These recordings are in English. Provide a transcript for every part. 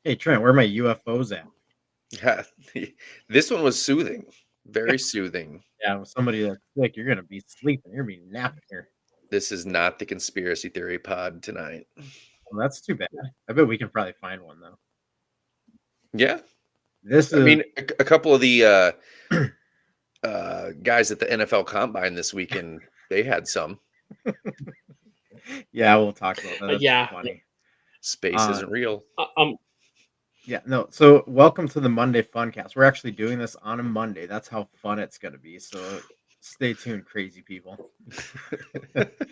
Hey, Trent, where are my UFOs at? Yeah, this one was soothing, very soothing. Yeah, with somebody that's sick, you're going to be sleeping. You're going to be napping here. This is not the conspiracy theory pod tonight. Well, that's too bad. I bet we can probably find one, though. Yeah, This I is, mean, a couple of the guys at the NFL Combine this weekend, they had some. yeah, we'll talk about that. That's Yeah. funny. Space Uh, isn't real. yeah, no. So, welcome to the Monday Funcast. We're actually doing this on a Monday. That's how fun it's going to be. So, stay tuned, crazy people.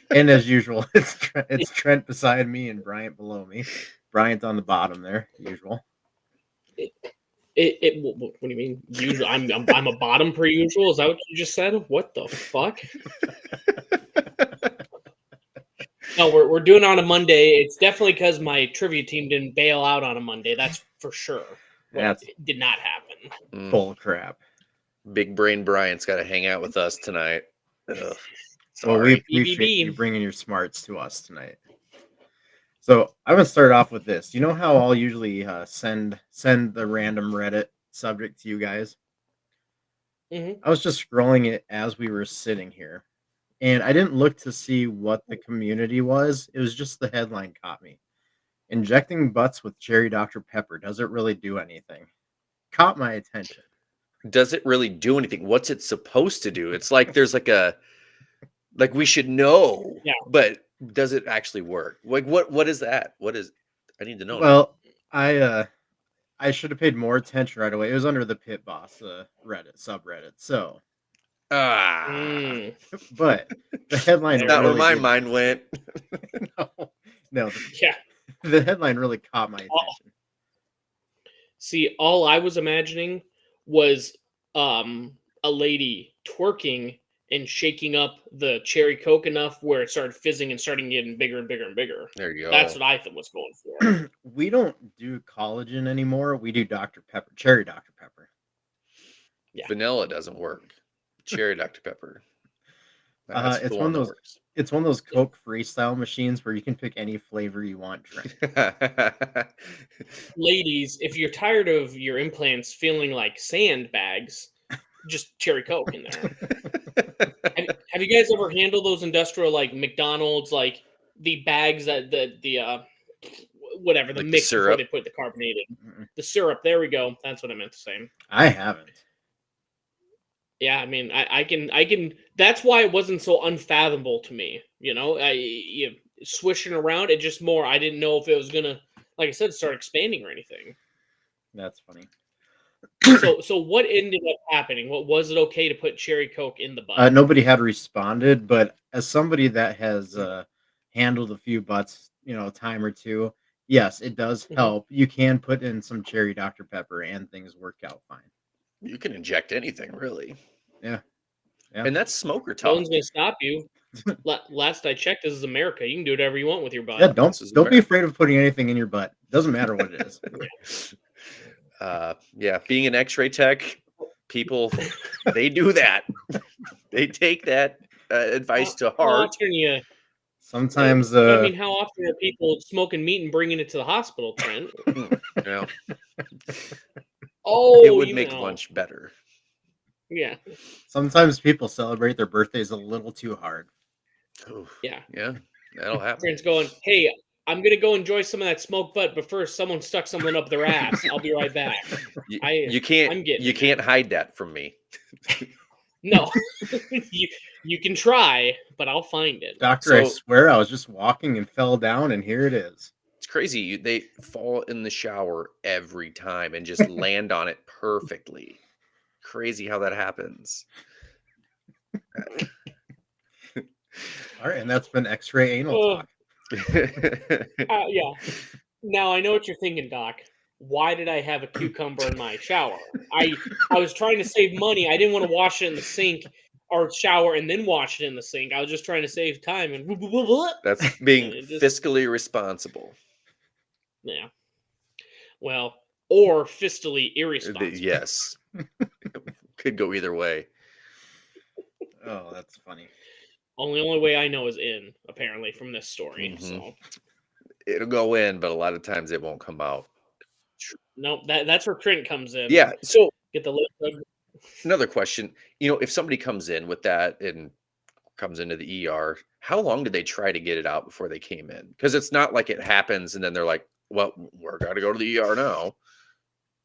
And as usual, it's Trent beside me and Bryant below me. Bryant on the bottom there, usual. What do you mean? Usual? I'm a bottom per usual. Is that what you just said? What the fuck? No, we're doing it on a Monday. It's definitely because my trivia team didn't bail out on a Monday. That's for sure. That's It did not happen. bull crap. Big brain Bryant's got to hang out with us tonight. Ugh, Well, we sorry. appreciate BBB. you bringing your smarts to us tonight. So I'm gonna start off with this. You know how I'll usually send the random Reddit subject to you guys. Mhm. I was just scrolling it as we were sitting here, and I didn't look to see what the community was. It was just the headline caught me. Injecting butts with cherry Dr. Pepper, does it really do anything? Caught my attention. Does it really do anything? What's it supposed to do? It's like there's like we should know, Yeah. but does it actually work? Like what is that? What is I need to know now. Well, I should have paid more attention right away. It was under the Pit Boss Reddit subreddit. So, Mm. but the headline That's not where really my did. mind went. No, Yeah. the headline really caught my attention. See, all I was imagining was a lady twerking and shaking up the cherry Coke enough where it started fizzing and starting getting bigger and bigger and bigger. There you go. That's what I was going for. We don't do collagen anymore. We do Dr. Pepper, cherry Dr. Pepper. Yeah. Vanilla doesn't work. Cherry Dr. Pepper. That's It's the one of that those. works. It's one of those Coke freestyle machines where you can pick any flavor you want. Drink. Ladies, if you're tired of your implants feeling like sandbags, just cherry Coke in there. Have you guys ever handled those industrial like McDonald's like the bags that the whatever the Like the mix before syrup? they put the carbonated Mm-mm. the syrup? There we go. That's what I meant to say. I haven't. Yeah, I mean, I can. That's why it wasn't so unfathomable to me. You know, you swishing around. It just more. I didn't know if it was gonna, like I said, start expanding or anything. That's funny. So what ended up happening? What was it okay to put cherry Coke in the butt? Nobody had responded, but as somebody that has handled a few butts, a time or two, yes, it does Mhm. help. You can put in some cherry Dr. Pepper and things work out fine. You can inject anything, really. Yeah. And that's smoker No talk. one's gonna stop you. Last I checked, this is America. You can do whatever you want with your butt. Yeah, This is don't be America. afraid of putting anything in your butt. Doesn't matter what it is. Yeah, being an X-ray tech, people they do that. They take that advice to How heart. often are you? Sometimes, But I mean, how often are people smoking meat and bringing it to the hospital, Trent? Yeah, Oh, it would you make know. lunch better. Yeah, sometimes people celebrate their birthdays a little too hard. Oof. yeah. Yeah, that'll happen. Trent's going, hey, I'm gonna go enjoy some of that smoked butt, but first, someone stuck something up their ass. I'll be right back. You, I'm you getting can't it. hide that from me. No, you can try, but I'll find it. Doctor, I So- swear I was just walking and fell down, and here it is. It's crazy. They fall in the shower every time and just land on it perfectly. Crazy how that happens. All right, and that's been X-ray anal Oh. talk. Yeah. Now I know what you're thinking, Doc. Why did I have a cucumber in my shower? I was trying to save money. I didn't want to wash it in the sink or shower and then wash it in the sink. I was just trying to save time and That's being It just- fiscally responsible. yeah. Well, or fiscally irresponsible. Yes. Could go either way. Oh, that's funny. Only way I know is in, apparently, from this story. Mhm. So It'll go in, but a lot of times it won't come out. Nope, that's where Trent comes in. Yeah. So Get the lip. another question, if somebody comes in with that and comes into the ER, how long did they try to get it out before they came in? Because it's not like it happens and then they're like, well, we're got to go to the ER now.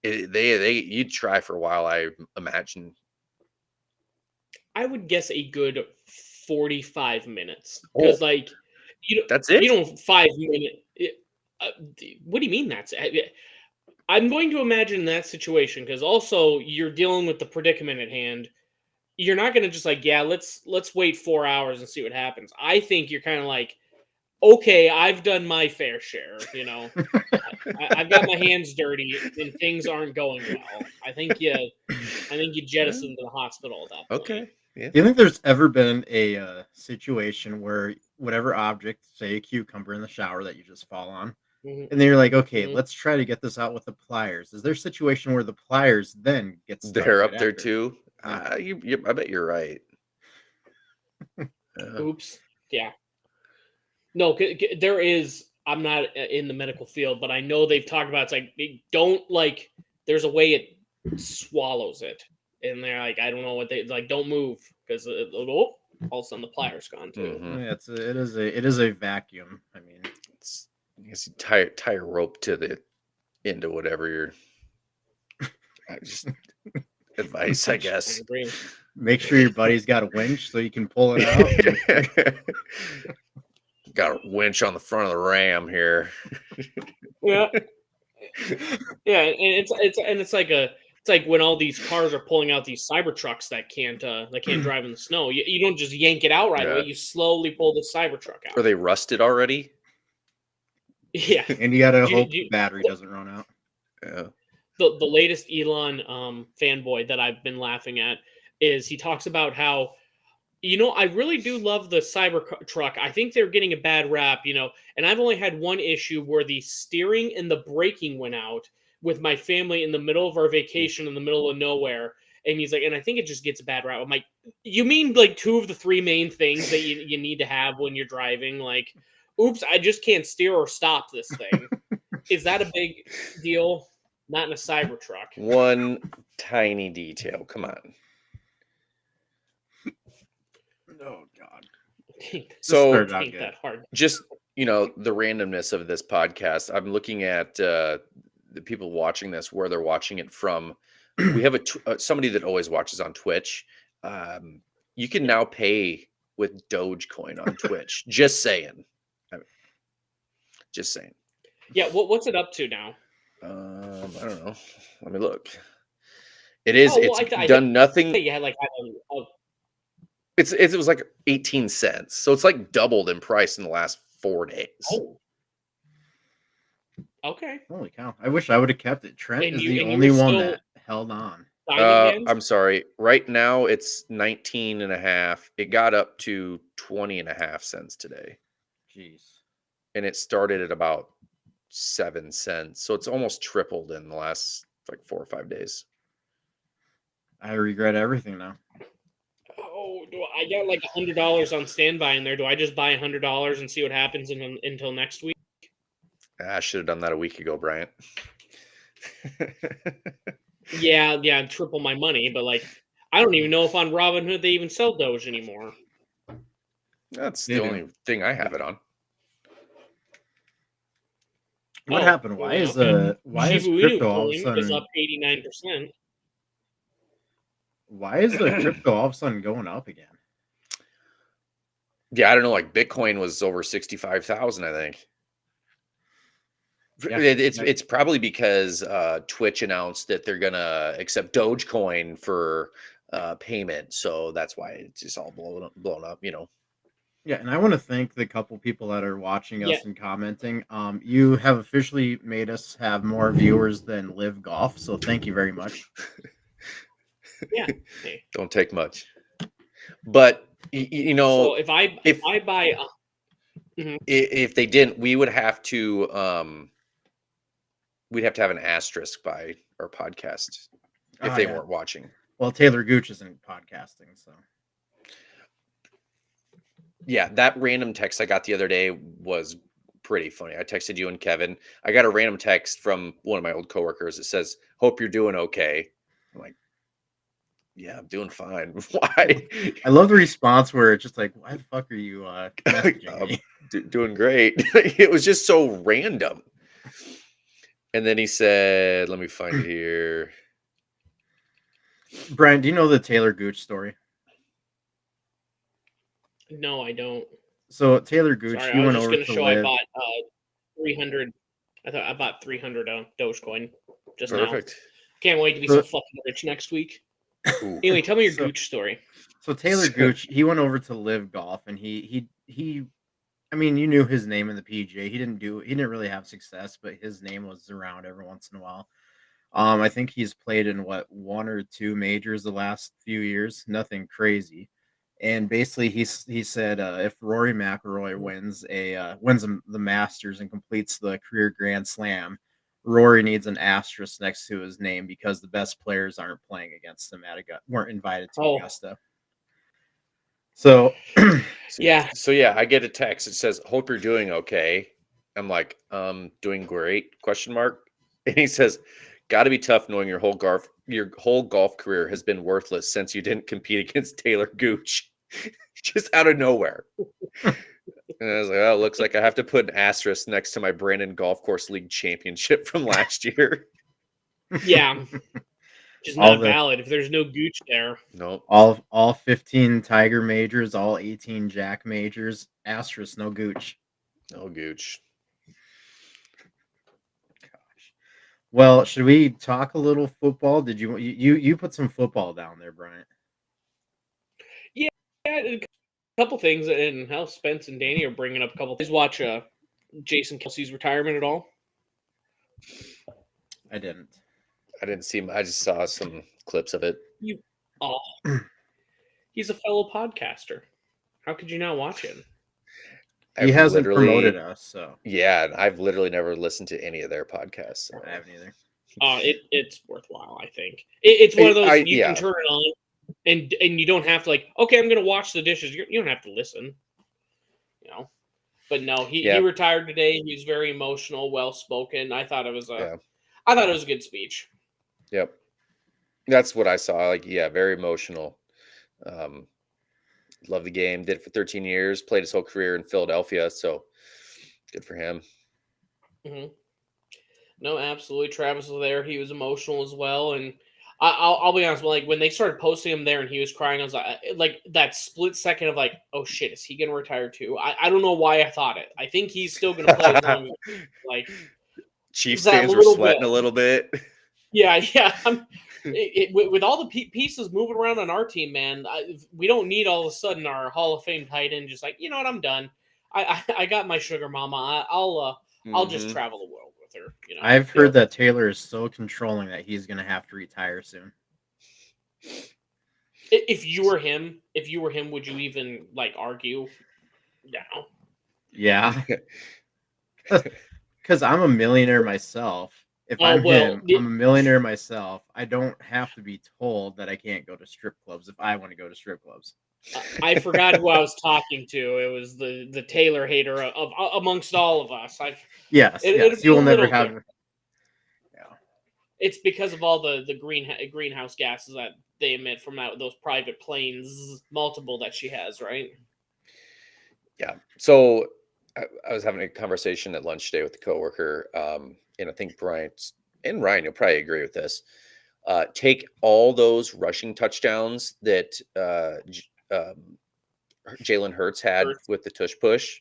You'd try for a while, I imagine. I would guess a good 45 minutes because, like, that's it. 5 minutes. What do you mean that's? I'm going to imagine that situation because also you're dealing with the predicament at hand. You're not going to just like, yeah, let's wait 4 hours and see what happens. I think you're kind of like, okay, I've done my fair share. I've got my hands dirty and things aren't going well. I think you jettison to the hospital at that point. Okay. Yeah. Do you think there's ever been a situation where whatever object, say a cucumber in the shower that you just fall on, and then you're like, okay, let's try to get this out with the pliers. Is there a situation where the pliers then get stuck They're right up there after? too? I bet you're right. Oops. Yeah. No, there is. I'm not in the medical field, but I know they've talked about it's like they don't like. There's a way it swallows it, and they're like, I don't know what they like. Don't move because all of a sudden the pliers gone too. Mhm. Yeah, it is a vacuum. I mean, I guess you tie a rope to the end of whatever you're. Just advice, I guess. I agree. Make sure your buddy's got a winch so you can pull it out. Got a winch on the front of the Ram here. Yeah. Yeah, and it's like when all these cars are pulling out these Cybertrucks that can't drive in the snow. You don't just yank it out right away. You slowly pull the Cybertruck out. Are they rusted already? Yeah, and you gotta hope the battery doesn't run out. Yeah. The latest Elon fanboy that I've been laughing at is he talks about how I really do love the Cybertruck. I think they're getting a bad rap, and I've only had one issue where the steering and the braking went out with my family in the middle of our vacation in the middle of nowhere. And he's like, and I think it just gets a bad rap. I'm like, you mean like 2 of the 3 main things that you need to have when you're driving? Like, oops, I just can't steer or stop this thing. Is that a big deal? Not in a Cybertruck. One tiny detail. Come on. Oh God. So ain't that hard. Just the randomness of this podcast. I'm looking at the people watching this, where they're watching it from. We have somebody that always watches on Twitch. You can now pay with Dogecoin on Twitch. Just saying. Just saying. Yeah. What's it up to now? I don't know. Let me look. It is. It's done nothing. You had like. It was like 18 cents. So it's like doubled in price in the last 4 days. Oh. Okay. Holy cow. I wish I would have kept it. Trent is the and only one that held on. I'm sorry. Right now it's 19 and a half. It got up to 20 and a half cents today. Jeez. And it started at about 7 cents. So it's almost tripled in the last like 4 or 5 days. I regret everything now. Oh, I got like $100 on standby in there. Do I just buy $100 and see what happens until next week? I should have done that a week ago, Bryant. Yeah, triple my money, but like I don't even know if on Robinhood they even sell Doge anymore. That's the only thing I have it on. What happened? Why is crypto all of a sudden up 89%? Why is the crypto all of a sudden going up again? Yeah, I don't know. Like Bitcoin was over 65,000, I think. Yeah, it's probably because Twitch announced that they're gonna accept Dogecoin for payment, so that's why it's just all blown up. Yeah, and I want to thank the couple people that are watching us and commenting. You have officially made us have more viewers than Live Golf, so thank you very much. Yeah, don't take much, but So if I buy, if they didn't, we would have to we'd have to have an asterisk by our podcast if they weren't watching. Well, Taylor Gooch isn't podcasting, so. Yeah, that random text I got the other day was pretty funny. I texted you and Kevin. I got a random text from one of my old coworkers that says, "Hope you're doing okay." I'm like, "Yeah, I'm doing fine." Why? I love the response where it's just like, "Why the fuck are you messaging me?" Doing great. It was just so random. And then he said, "Let me find it here." Brian, do you know the Taylor Gooch story? No, I don't. So Taylor Gooch, Sorry, he I was went just over gonna to show I live. bought 300. I thought I bought 300 Dogecoin just Perfect. now. Can't wait to be So- so fucking rich next week. Ooh. Anyway, tell me your So- Gooch story. So Taylor Gooch, he went over to live golf, and he. I mean, you knew his name in the PGA. He didn't really have success, but his name was around every once in a while. I think he's played in one or two majors the last few years, nothing crazy. And basically, he said if Rory McIlroy wins the Masters and completes the career Grand Slam, Rory needs an asterisk next to his name because the best players aren't playing against him weren't invited to Augusta. So Yeah. So yeah, I get a text. It says, "Hope you're doing okay." I'm like, doing great? Question mark. And he says, "Got to be tough knowing your whole golf career has been worthless since you didn't compete against Taylor Gooch." Just out of nowhere. And I was like, "Oh, looks like I have to put an asterisk next to my Brandon Golf Course League championship from last year." Yeah. Just All not the- valid if there's no Gooch there. Nope. all 15 Tiger majors, all 18 Jack majors, asterisk, no Gooch. No Gooch. Gosh. Well, should we talk a little football? Did you put some football down there, Bryant? Yeah, a couple things, and how Spence and Danny are bringing up a couple. Please watch Jason Kelsey's retirement at all. I didn't. I didn't see him. I just saw some clips of it. Oh, he's a fellow podcaster. How could you not watch him? He hasn't promoted us, so Yeah, I've literally never listened to any of their podcasts. So. I haven't either. It's worthwhile. I think it's one of those you yeah. can turn it on, and you don't have to okay, I'm gonna watch the dishes. You don't have to listen, you know. But no, he retired today. He's very emotional, well spoken. I thought it was a good speech. Yep, that's what I saw. Very emotional. Love the game. Did it for 13 years. Played his whole career in Philadelphia. So good for him. Mm-hmm. No, absolutely. Travis was there. He was emotional as well, and I'll be honest. When they started posting him there and he was crying, I was like that split second of oh shit, is he gonna retire too? I don't know why I thought it. I think he's still gonna play as long as Chiefs fans were sweating a little bit. Yeah. With all the pieces moving around on our team, man, we don't need all of a sudden our Hall of Fame tight end just you know what, I'm done. I got my sugar mama. I'll just travel the world with her. You know, I've heard that Taylor is so controlling that he's gonna have to retire soon. If you were him, would you even argue? No. Yeah, because I'm a millionaire myself. If I'm him, I'm a millionaire myself. I don't have to be told that I can't go to strip clubs if I want to go to strip clubs. I forgot who I was talking to. It was the Taylor hater of amongst all of us. Yes, you will never have. Yeah, it's because of all the greenhouse gases that they emit from those private planes, multiple that she has, right? Yeah. So I was having a conversation at lunch today with a coworker, and I think Bryant and Ryan, you'll probably agree with this. Take all those rushing touchdowns that Jalen Hurts had with the tush push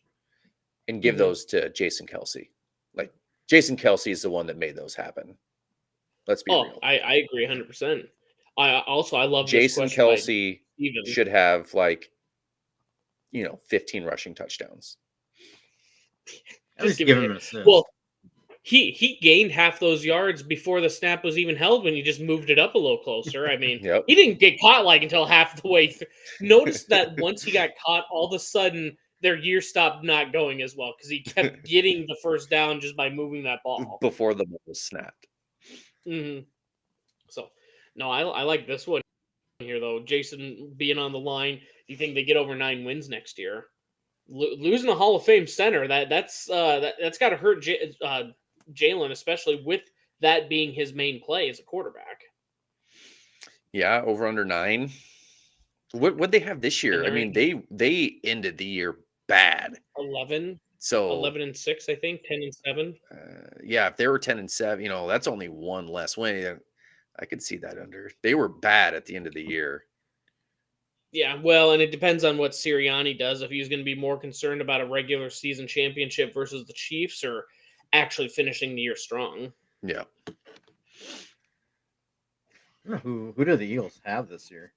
and give those to Jason Kelsey. Jason Kelsey is the one that made those happen. Let's be real. I agree 100%. I love Jason Kelsey should have 15 rushing touchdowns. Just give him an assist. Well, he gained half those yards before the snap was even held when he just moved it up a little closer. I mean, he didn't get caught until half the way through. Notice that once he got caught, all of a sudden their year stopped not going as well because he kept getting the first down just by moving that ball before the ball was snapped. Mm-hmm. So, no, I like this one here though. Jason being on the line. Do you think they get over 9 wins next year? losing a Hall of Fame center, that's got to hurt Jalen, especially with that being his main play as a quarterback. Yeah, over under 9. What they have this year? I mean, they ended the year bad. 11. So 11-6, I think. 10-7. Yeah, if they were 10-7, that's only one less win. I could see that under. They were bad at the end of the year. Yeah, well, and it depends on what Sirianni does. If he's going to be more concerned about a regular season championship versus the Chiefs, or actually finishing the year strong. Yeah. Who do the Eagles have this year?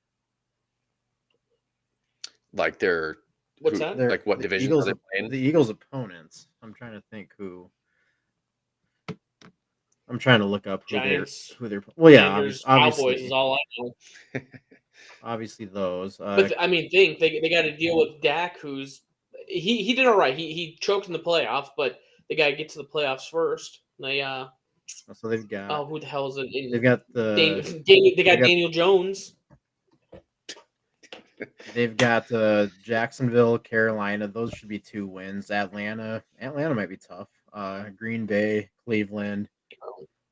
Like they're what's that? Like what division are they playing? The Eagles' opponents. I'm trying to think who. I'm trying to look up Giants, who they're. Well, yeah, Commanders, obviously, Cowboys is all I know. obviously those. But I mean, they got to deal with Dak, who's he did all right. He choked in the playoffs, but they got to get to the playoffs first. They so they've got. who the hell is it? They've got they got Daniel Jones. They've got Jacksonville, Carolina. Those should be 2 wins. Atlanta might be tough. Green Bay, Cleveland,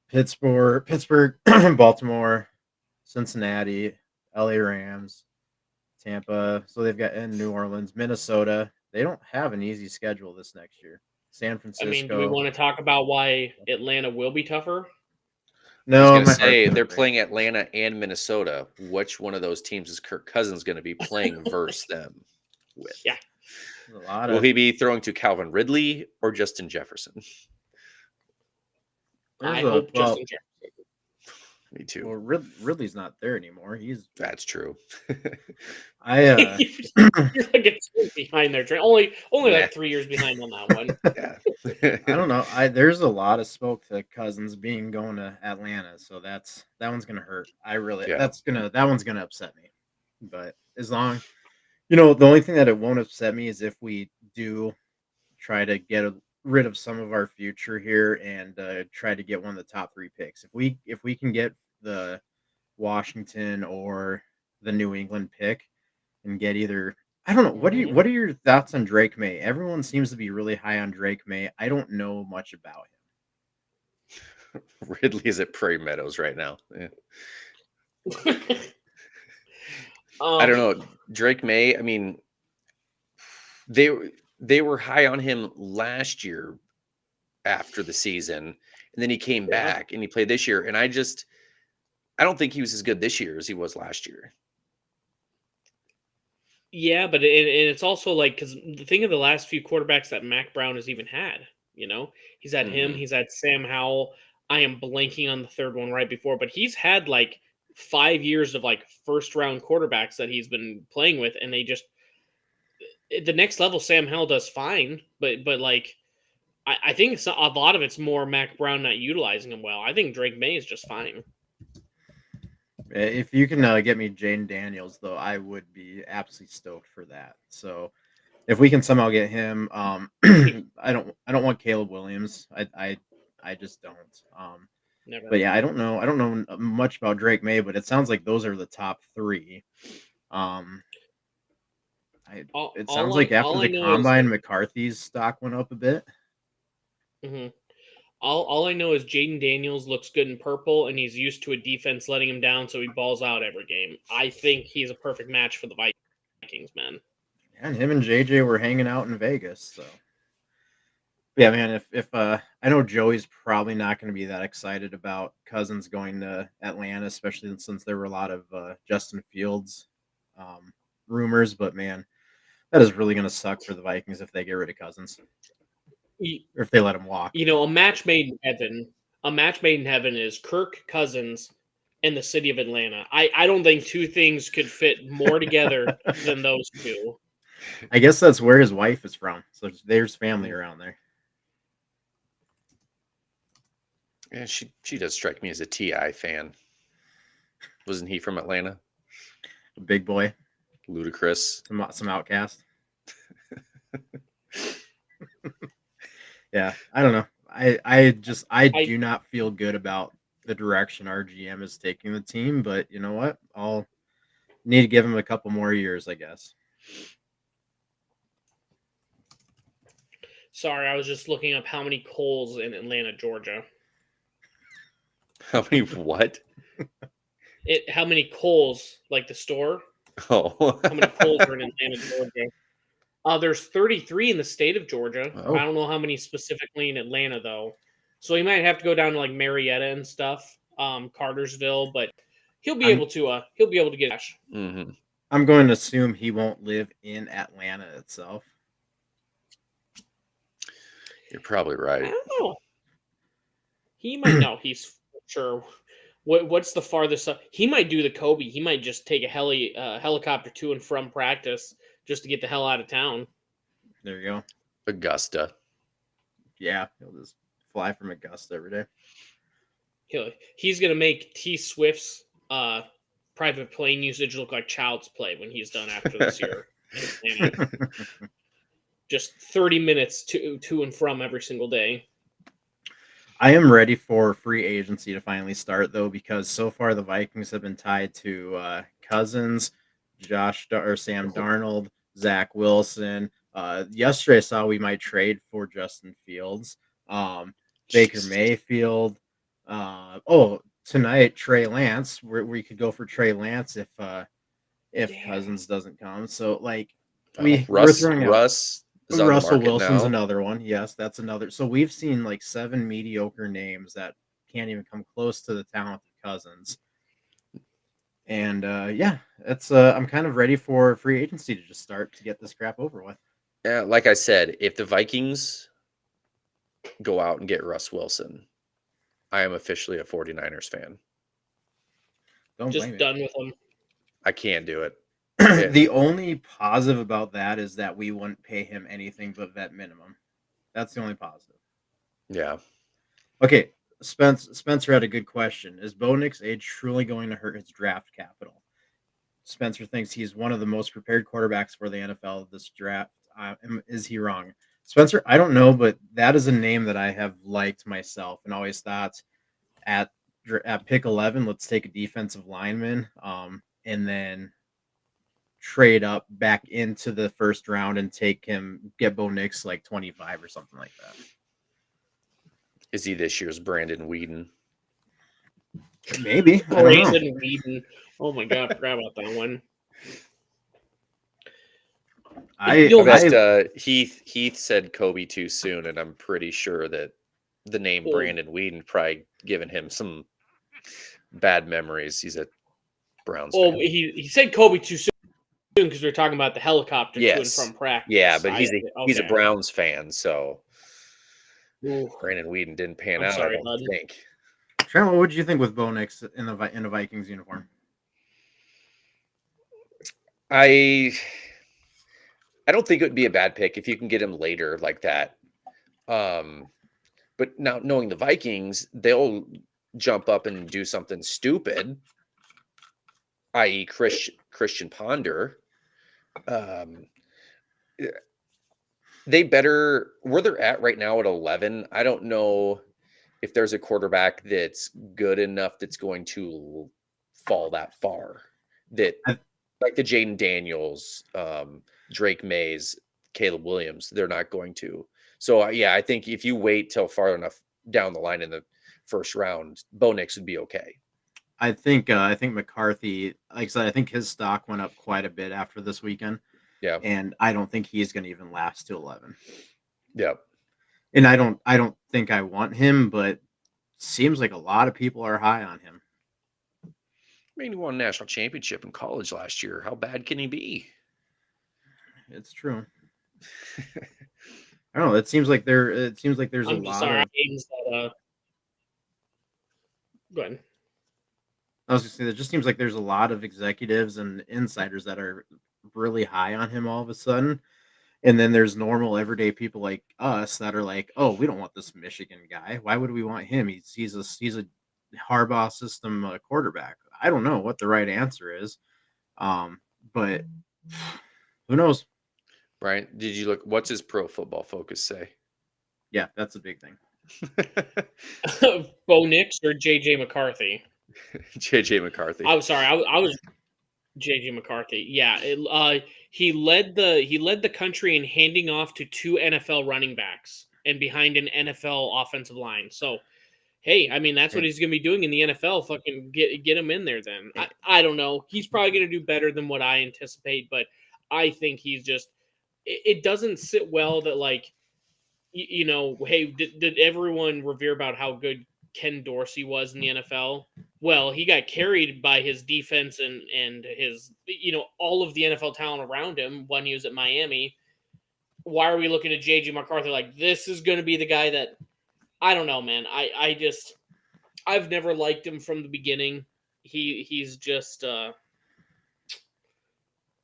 Pittsburgh, Baltimore, Cincinnati, LA Rams, Tampa. So they've got in New Orleans, Minnesota. They don't have an easy schedule this next year. San Francisco. I mean, do we want to talk about why Atlanta will be tougher? No, I was going to say they're playing Atlanta and Minnesota. Which one of those teams is Kirk Cousins going to be playing versus them with? Yeah. Will he be throwing to Calvin Ridley or Justin Jefferson? I hope Justin Jefferson. Me too. Well, Ridley's not there anymore. That's true. You're like it's behind their train. Only like 3 years behind on that one. Yeah. I don't know. There's a lot of smoke to Cousins going to Atlanta, so that one's gonna hurt. That one's gonna upset me. But as long, the only thing that it won't upset me is if we do try to get rid of some of our future here and try to get one of the top 3 picks. If we can get the Washington or the New England pick and get either, I don't know, what are your thoughts on Drake May? Everyone seems to be really high on Drake May. I don't know much about him. Ridley is at Prairie Meadows right now. Yeah. I don't know. Drake May, I mean, they were high on him last year after the season, and then he came back and he played this year. And I don't think he was as good this year as he was last year. Yeah, but it's also like, because the thing of the last few quarterbacks that Mac Brown has even had, he's had him, he's had Sam Howell. I am blanking on the third one right before, but he's had like 5 years of like first round quarterbacks that he's been playing with, and they just the next level. Sam Howell does fine, but like I think a lot of it's more Mac Brown not utilizing him well. I think Drake May is just fine. If you can get me Jane Daniels, though, I would be absolutely stoked for that. So if we can somehow get him, I don't want Caleb Williams. I just don't. Never. But yeah, I don't know much about Drake May, but it sounds like those are the top 3. It sounds like after the combine, McCarthy's stock went up a bit. Mm-hmm. All I know is Jaden Daniels looks good in purple, and he's used to a defense letting him down, so he balls out every game. I think he's a perfect match for the Vikings, man. And him and JJ were hanging out in Vegas, so yeah, man. If I know Joey's probably not going to be that excited about Cousins going to Atlanta, especially since there were a lot of Justin Fields rumors, but man, that is really going to suck for the Vikings if they get rid of Cousins. Or if they let him walk. A match made in heaven. A match made in heaven is Kirk Cousins and the city of Atlanta. I don't think 2 things could fit more together than those 2. I guess that's where his wife is from. So there's family around there. Yeah, she does strike me as a T.I. fan. Wasn't he from Atlanta? A big boy. Ludacris. Some outcast. Yeah, I don't know. I do not feel good about the direction our GM is taking the team, but you know what? I'll need to give him a couple more years, I guess. Sorry, I was just looking up how many Kohl's in Atlanta, Georgia. How many what? How many Kohl's, like the store? Oh. How many Kohl's are in Atlanta, Georgia? There's 33 in the state of Georgia. Oh. I don't know how many specifically in Atlanta though. So he might have to go down to like Marietta and stuff, Cartersville, but he'll be able to get cash. Mhm. I'm going to assume he won't live in Atlanta itself. You're probably I right. don't know. He might know. He's sure. What's the farthest? He might do the Kobe. He might just take a helicopter to and from practice just to get the hell out of town. There you go. Augusta. Yeah, he'll just fly from Augusta every day. He's gonna make T Swift's private plane usage look like child's play when he's done after this year. Just 30 minutes to and from every single day. I am ready for free agency to finally start, though, because so far the Vikings have been tied to Cousins, Sam Darnold, Zach Wilson. Yesterday I saw we might trade for Justin Fields, Baker Mayfield. Tonight Trey Lance. We could go for Trey Lance if Cousins doesn't come. So Russ is on the Russell market Wilson's now. another one. Yes, that's another. So we've seen like 7 mediocre names that can't even come close to the talent of Cousins. And it's I'm kind of ready for free agency to just start to get this crap over with. Yeah, like I said, if the Vikings go out and get Russ Wilson, I am officially a 49ers fan. Don't just blame done with him. I can't do it. The only positive about that is that we wouldn't pay him anything but vet minimum. That's the only positive. Yeah. Okay, Spencer had a good question. Is Bo Nix's age truly going to hurt his draft capital? Spencer thinks he's one of the most prepared quarterbacks for the NFL this draft. Is he wrong? Spencer, I don't know, but that is a name that I have liked myself and always thought at pick 11, let's take a defensive lineman and then trade up back into the first round and get Bo Nix like 25 or something like that. Is he this year's Brandon Whedon? Maybe. Brandon Whedon. Oh my god, I forgot about that one. Heath said Kobe too soon, and I'm pretty sure that the name Brandon Whedon probably given him some bad memories. He's a Browns fan. He said Kobe too soon because we were talking about the helicopter to and from practice. Yeah, but he's a Browns fan, so Brandon Whedon didn't pan out. Sorry, I don't think. Trent, what would you think with Bo Nix in a Vikings uniform? I don't think it would be a bad pick if you can get him later like that. But now knowing the Vikings, they'll jump up and do something stupid, i.e. Christian Ponder. They better where they're at right now at 11. I don't know if there's a quarterback that's good enough that's going to fall that far. That like the Jaden Daniels, Drake Mays, Caleb Williams, they're not going to. So I think if you wait till far enough down the line in the first round, Bo Nix would be okay. I think McCarthy, like I said, I think his stock went up quite a bit after this weekend. Yeah. And I don't think he's going to even last to 11. Yeah. And I don't think I want him, but seems like a lot of people are high on him. I mean, he won a national championship in college last year. How bad can he be? It's true. I don't know. It seems like there's a lot of games that go ahead. I was going to say, it just seems like there's a lot of executives and insiders that are really high on him all of a sudden. And then there's normal everyday people like us that are like, oh, we don't want this Michigan guy. Why would we want him? He's a Harbaugh system quarterback. I don't know what the right answer is. But who knows? Brian, did you look? What's his Pro Football Focus say? Yeah, that's a big thing. Bo Nix or JJ McCarthy? JJ McCarthy. I'm sorry, I was JJ McCarthy. Yeah, he led the country in handing off to 2 NFL running backs and behind an NFL offensive line. So, hey, I mean, that's what he's going to be doing in the NFL. Fucking get him in there then. I don't know. He's probably going to do better than what I anticipate, but I think he's just it doesn't sit well that, like, you know, hey, did everyone revere about how good Ken Dorsey was in the NFL? Well, he got carried by his defense and his, you know, all of the NFL talent around him when he was at Miami. Why are we looking at JJ McCarthy like this is going to be the guy that I don't know, man. I've never liked him from the beginning. He's just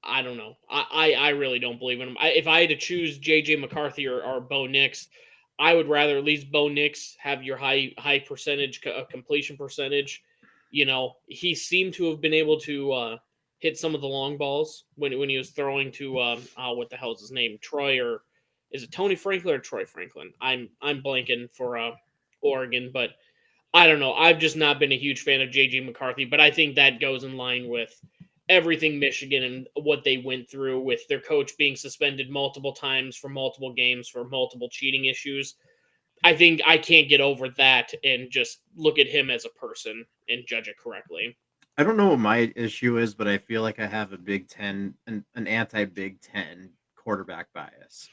I don't know. I really don't believe in him. If I had to choose JJ McCarthy or Bo Nix, I would rather at least Bo Nix have your high percentage completion percentage. You know, he seemed to have been able to hit some of the long balls when he was throwing to what the hell is his name, Troy, or is it Tony Franklin or Troy Franklin? I'm blanking for Oregon, but I don't know. I've just not been a huge fan of JJ McCarthy, but I think that goes in line with everything Michigan and what they went through with their coach being suspended multiple times for multiple games for multiple cheating issues. I think I can't get over that and just look at him as a person and judge it correctly. I don't know what my issue is, but I feel like I have a Big Ten, an anti-Big Ten quarterback bias.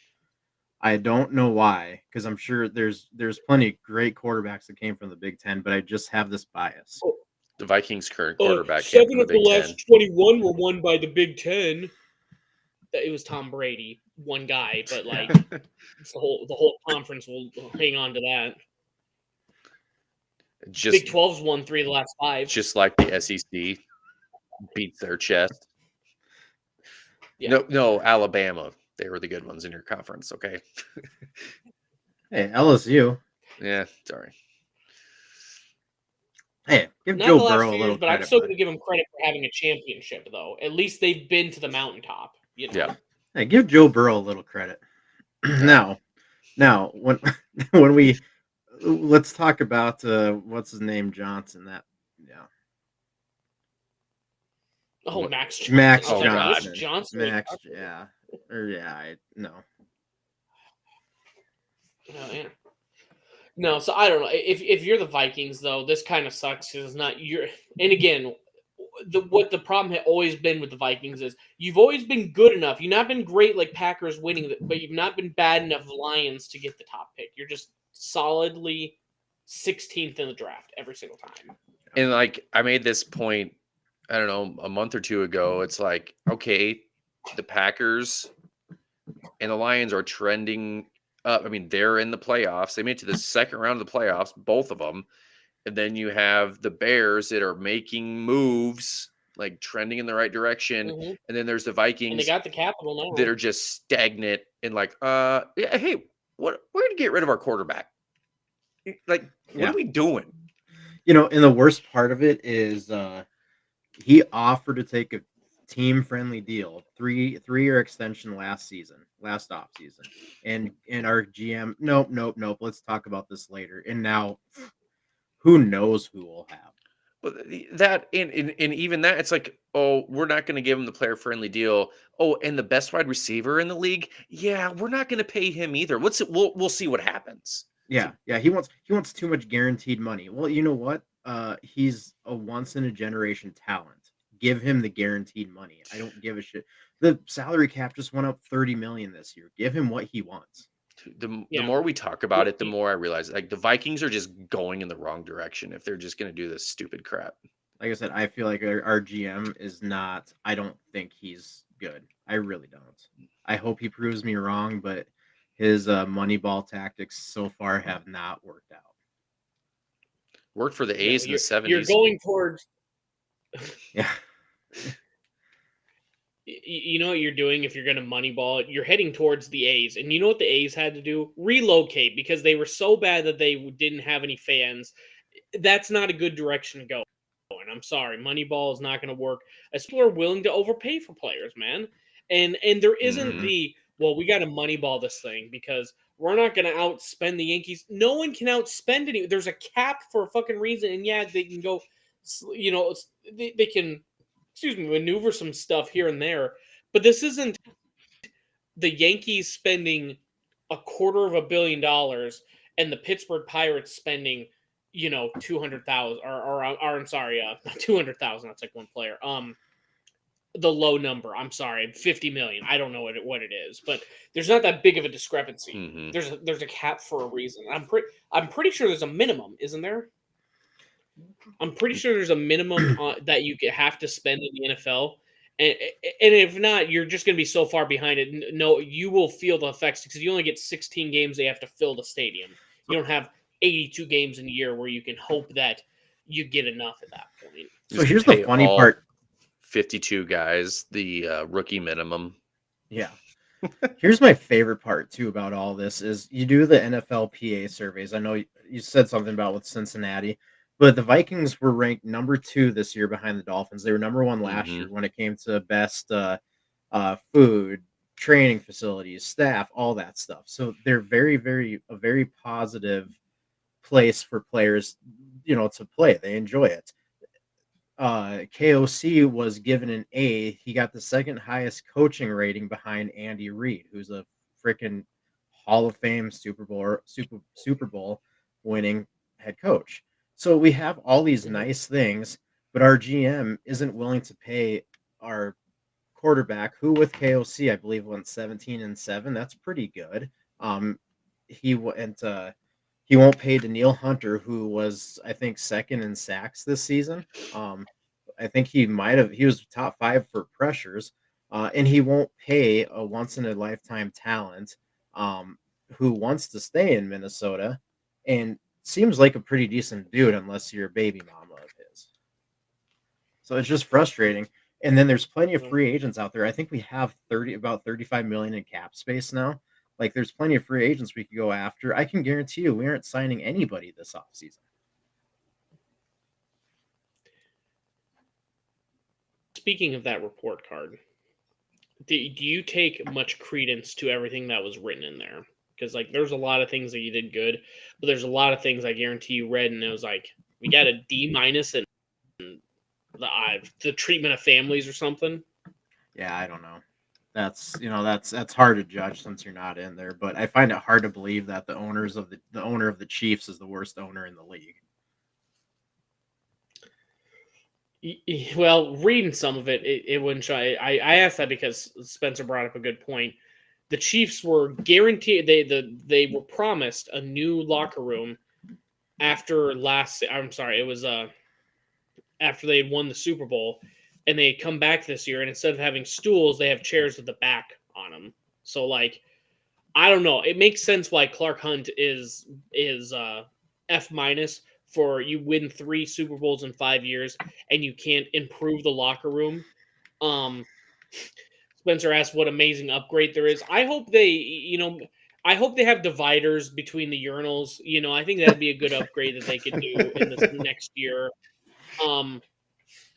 I don't know why, because I'm sure there's plenty of great quarterbacks that came from the Big Ten, but I just have this bias. The Vikings' current quarterback came 7 from the of the Big last Ten. 21 were won by the Big Ten. It was Tom Brady, one guy, but like it's the whole conference will hang on to that. Just Big 12's won 3 of the last 5. just like the SEC beats their chest. Yeah. No, Alabama. They were the good ones in your conference, okay? Hey, LSU. Yeah, sorry. Hey, give Not Joe the last Burrow a few little years, but I'm credit. still Bud. going to give him credit for having a championship, though. At least they've been to the mountaintop. You know? Yeah. Hey, give Joe Burrow a little credit. Now, when when we let's talk about what's his name, Johnson. That yeah. Oh, What? Max Johnson. Max I was like, Johnson. which Johnson? Max, yeah. Or yeah, no. Oh, yeah. No, so I don't know. If you're the Vikings, though, this kind of sucks because it's not your. And again, what the problem had always been with the Vikings is you've always been good enough. You've not been great like Packers winning, but you've not been bad enough Lions to get the top pick. You're just solidly 16th in the draft every single time. And like I made this point, I don't know, a month or two ago. It's like, okay, the Packers and the Lions are trending up. I mean, they're in the playoffs. They made it to the second round of the playoffs, both of them. And then you have the Bears that are making moves, like trending in the right direction. Mhm. And then there's the And they Vikings got the capital now. that are just stagnant and like, yeah, hey, we're gonna get rid of our quarterback. Like, what are we doing? You know, and the worst part of it is he offered to take a team-friendly deal, 3-year extension last off season. And our GM, nope. Let's talk about this later. And now who knows who we'll have. Well, that and even that, it's like, oh, we're not going to give him the player-friendly deal. Oh, and the best wide receiver in the league, yeah, we're not going to pay him either. We'll see what happens. Yeah, he wants too much guaranteed money. Well, you know what? He's a once in a generation talent. Give him the guaranteed money. I don't give a shit. The salary cap just went up 30 million this year. Give him what he wants. The more we talk about it, the more I realize like the Vikings are just going in the wrong direction if they're just going to do this stupid crap. Like I said, I feel like our GM is not. I don't think he's good. I really don't. I hope he proves me wrong, but his Moneyball tactics so far have not worked out. Worked for the A's in the 70s. You're going towards. Yeah. You know what you're doing if you're going to moneyball it? You're heading towards the A's. And you know what the A's had to do? Relocate because they were so bad that they didn't have any fans. That's not a good direction to go. And I'm sorry, Moneyball is not going to work. As people are willing to overpay for players, man. And there isn't we got to Moneyball this thing because we're not going to outspend the Yankees. No one can outspend any. There's a cap for a fucking reason. And yeah, they can go, they can maneuver some stuff here and there, But this isn't the Yankees spending $250 million and the Pittsburgh Pirates spending, 200,000 or I'm sorry, 200,000. That's like one player. The low number. I'm sorry, 50 million. I don't know what it is, but there's not that big of a discrepancy. Mhm. There's a cap for a reason. I'm pretty sure there's a minimum, isn't there? I'm pretty sure there's a minimum that you have to spend in the NFL, and if not, you're just going to be so far behind it. No, you will feel the effects because you only get 16 games. They have to fill the stadium. You don't have 82 games in a year where you can hope that you get enough at that point. So here's the funny part. 52 guys, the rookie minimum. Yeah. Here's my favorite part too about all this is you do the NFLPA surveys. I know you said something about with Cincinnati, but the Vikings were ranked number 2 this year behind the Dolphins. They were number 1 last year when it came to best food, training facilities, staff, all that stuff. So they're a very positive place for players, to play. They enjoy it. KOC was given an A. He got the second highest coaching rating behind Andy Reid, who's a freaking Hall of Fame Super Bowl winning head coach. So we have all these nice things, but our GM isn't willing to pay our quarterback, who with KOC I believe went 17-7. That's pretty good. He went. He won't pay Danielle Hunter, who was, I think, second in sacks this season. I think he was top 5 for pressures, and he won't pay a once in a lifetime talent who wants to stay in Minnesota and seems like a pretty decent dude, unless you're a baby mama of his. So it's just frustrating. And then there's plenty of free agents out there. I think we have about 35 million in cap space now. Like, there's plenty of free agents we could go after. I can guarantee you we aren't signing anybody this offseason. Speaking of that report card, do you take much credence to everything that was written in there? Because, like, there's a lot of things that you did good, but there's a lot of things I guarantee you read, and it was like, we got a D- in the treatment of families or something. Yeah, I don't know. That's hard to judge since you're not in there, but I find it hard to believe that the owner of the Chiefs is the worst owner in the league. Well, reading some of it wouldn't show. I asked that because Spencer brought up a good point. The Chiefs were guaranteed they were promised a new locker room after it was after they had won the Super Bowl, and they had come back this year, and instead of having stools, they have chairs with the back on them. So, like, I don't know. It makes sense why Clark Hunt is F minus for you win 3 Super Bowls in 5 years and you can't improve the locker room. Spencer asked what amazing upgrade there is. I hope they have dividers between the urinals. I think that'd be a good upgrade that they could do in this next year.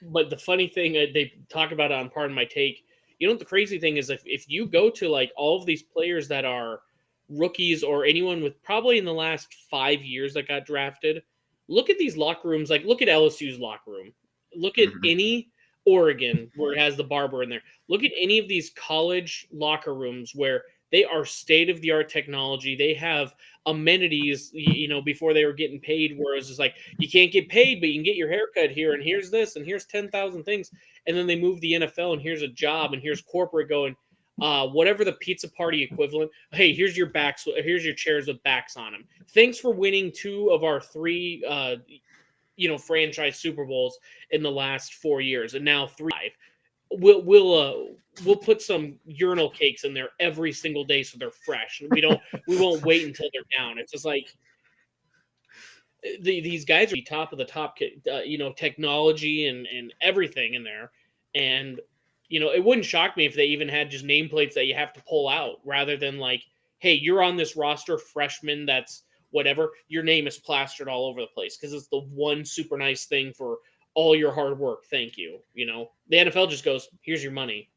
But the funny thing, they talk about it on Pardon My Take. What the crazy thing is, if you go to like all of these players that are rookies or anyone with probably in the last 5 years that got drafted, look at these locker rooms. Like, look at LSU's locker room. Look at any Oregon where it has the barber in there. Look at any of these college locker rooms where they are state-of-the-art technology. They have amenities, before they were getting paid, where it's just like, you can't get paid, but you can get your haircut here, and here's this, and here's 10,000 things. And then they move the NFL, and here's a job, and here's corporate going, whatever the pizza party equivalent. Hey, here's your backs. Here's your chairs with backs on them. Thanks for winning 2 of our 3, franchise Super Bowls in the last 4 years, and now 3. We'll put some urinal cakes in there every single day so they're fresh. We won't wait until they're down. It's just like these guys are top of the top, technology and everything in there. And it wouldn't shock me if they even had just nameplates that you have to pull out rather than like, hey, you're on this roster, freshman. That's whatever. Your name is plastered all over the place because it's the one super nice thing for all your hard work. Thank you. The NFL just goes, here's your money.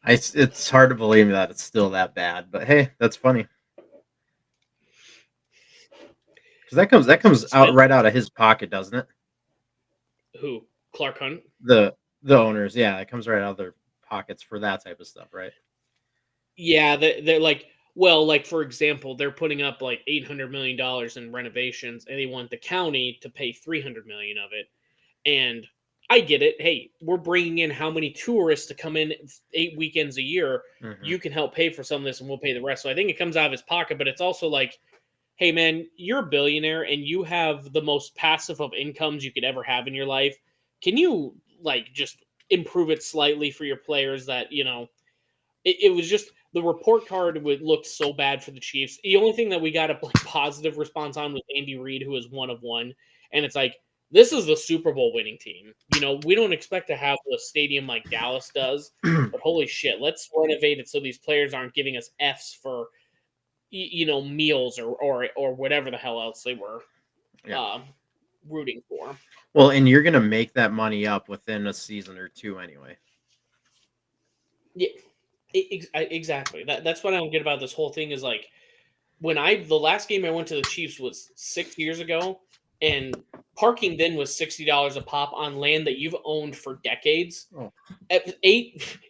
It's hard to believe that it's still that bad, but hey, that's funny. Because that comes out right out of his pocket, doesn't it? Who? Clark Hunt? The owners, yeah, it comes right out of their pockets for that type of stuff, right? Yeah, they're like, well, like for example, they're putting up like $800 million in renovations, and they want the county to pay $300 million of it. And I get it. Hey, we're bringing in how many tourists to come in 8 weekends a year? Mm-hmm. You can help pay for some of this, and we'll pay the rest. So I think it comes out of his pocket, but it's also like, hey, man, you're a billionaire, and you have the most passive of incomes you could ever have in your life. Can you like just improve it slightly for your players? That it was just the report card looked so bad for the Chiefs. The only thing that we got a positive response on was Andy Reid, who was 1 of 1, and it's like this is the Super Bowl winning team. We don't expect to have a stadium like Dallas does, but holy shit, let's renovate it so these players aren't giving us Fs for meals or whatever the hell else they were rooting for. Well, and you're gonna make that money up within a season or two anyway. Yeah, exactly. That's what I don't get about this whole thing is like the last game I went to the Chiefs was 6 years ago, and parking then was $60 a pop on land that you've owned for decades. Oh. At 8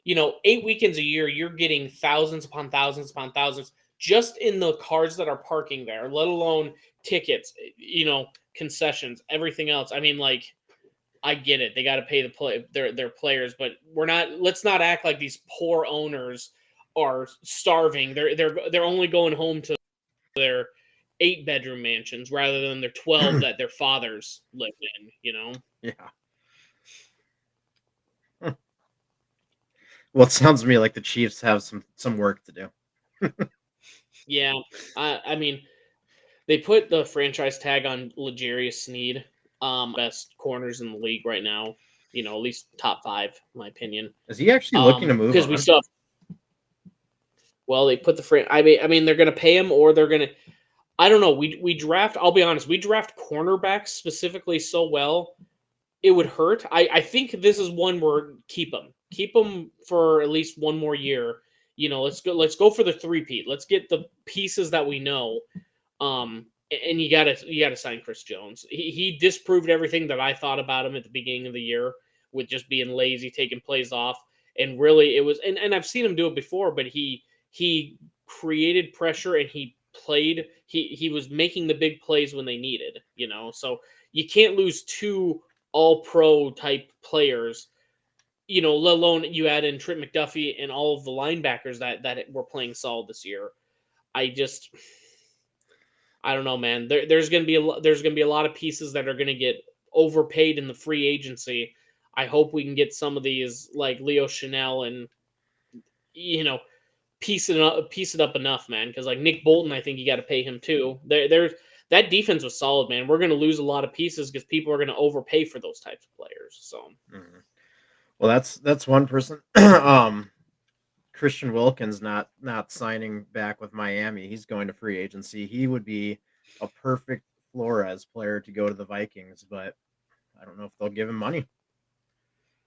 weekends a year, you're getting thousands upon thousands upon thousands just in the cars that are parking there, let alone tickets, concessions, everything else. I mean, like, I get it. They got to pay their players, but let's not act like these poor owners are starving. They're only going home to their 8-bedroom mansions rather than their 12 that their fathers lived in. Yeah. Well, it sounds to me like the Chiefs have some work to do. Yeah, I mean, they put the franchise tag on L'Jarius Sneed, best corners in the league right now. At least top 5, in my opinion. Is he actually looking to move? Because we still. Well, they put the I mean, they're going to pay him, or they're going to. I don't know. We draft. I'll be honest. We draft cornerbacks specifically so well, it would hurt. I think this is one where keep them for at least one more year. Let's go for the three-peat. Let's get the pieces that we know. And you gotta sign Chris Jones. He disproved everything that I thought about him at the beginning of the year with just being lazy, taking plays off, and really it was. And I've seen him do it before, but he created pressure and he played. He was making the big plays when they needed. So you can't lose 2 all-pro type players. Let alone you add in Trent McDuffie and all of the linebackers that were playing solid this year. I don't know, man. There's gonna be a lot of pieces that are gonna get overpaid in the free agency. I hope we can get some of these like Leo Chanel and piece it up enough, man. Because like Nick Bolton, I think you got to pay him too. That defense was solid, man. We're gonna lose a lot of pieces because people are gonna overpay for those types of players. So, well, that's one person. Christian Wilkins not signing back with Miami. He's going to free agency. He would be a perfect Flores player to go to the Vikings, but I don't know if they'll give him money.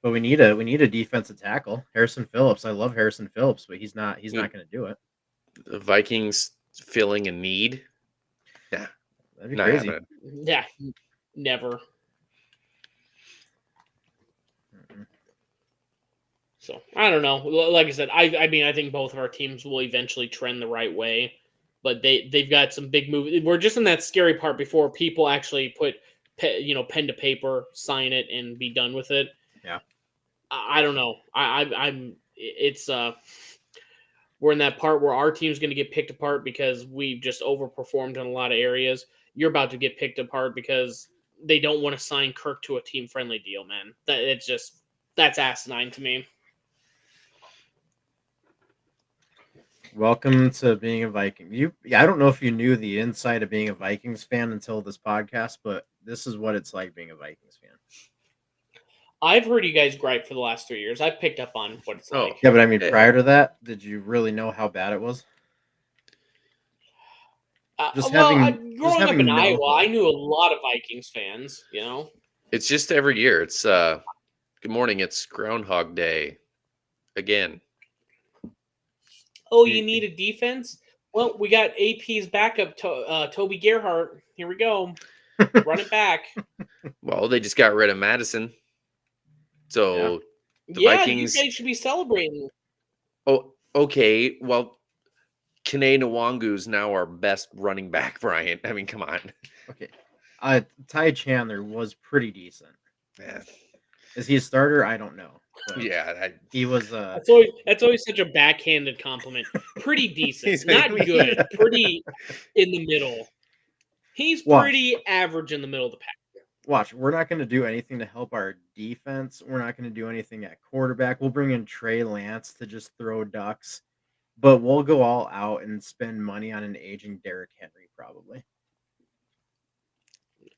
But we need a defensive tackle. Harrison Phillips. I love Harrison Phillips, but he's not going to do it. The Vikings filling a need. Yeah, that'd be crazy. Happening. Yeah, never. So I don't know. Like I said, I mean, I think both of our teams will eventually trend the right way, but they've got some big moves. We're just in that scary part before people actually put pen to paper, sign it, and be done with it. Yeah. I don't know. We're in that part where our team's going to get picked apart because we've just overperformed in a lot of areas. You're about to get picked apart because they don't want to sign Kirk to a team-friendly deal, man. That's asinine to me. Welcome to being a Viking. I don't know if you knew the inside of being a Vikings fan until this podcast, but this is what it's like being a Vikings fan. I've heard you guys gripe for the last 3 years. I've picked up on what it's like. Yeah, but I mean, prior to that, did you really know how bad it was? Growing up in Iowa, I knew a lot of Vikings fans, It's just every year. It's good morning, it's Groundhog Day again. Oh, you need a defense? Well, we got AP's backup, Toby Gerhart. Here we go. Run it back. Well, they just got rid of Madison. So the Vikings. You guys should be celebrating. Oh, okay. Well, Kene Nwangu's now our best running back, Brian. I mean, come on. Okay. Ty Chandler was pretty decent. Yeah. Is he a starter? I don't know. Yeah. He was That's always such a backhanded compliment. Pretty decent. Not good. Pretty in the middle. He's pretty average in the middle of the pack. Watch, we're not going to do anything to help our defense. We're not going to do anything at quarterback. We'll bring in Trey Lance to just throw ducks. But we'll go all out and spend money on an aging Derrick Henry, probably.